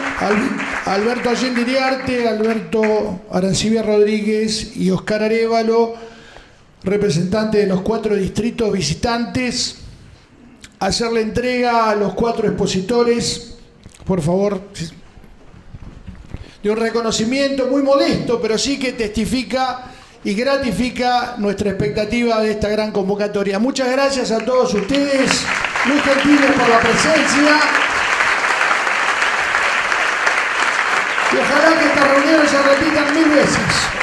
Alberto Allende Iriarte, Alberto Arancibia Rodríguez y Oscar Arévalo, representantes de los 4 distritos visitantes, a hacer la entrega a los 4 expositores, por favor, de un reconocimiento muy modesto, pero sí que testifica y gratifica nuestra expectativa de esta gran convocatoria. Muchas gracias a todos ustedes, muy gentiles por la presencia. Y ojalá que estas reuniones se repitan 1000 veces.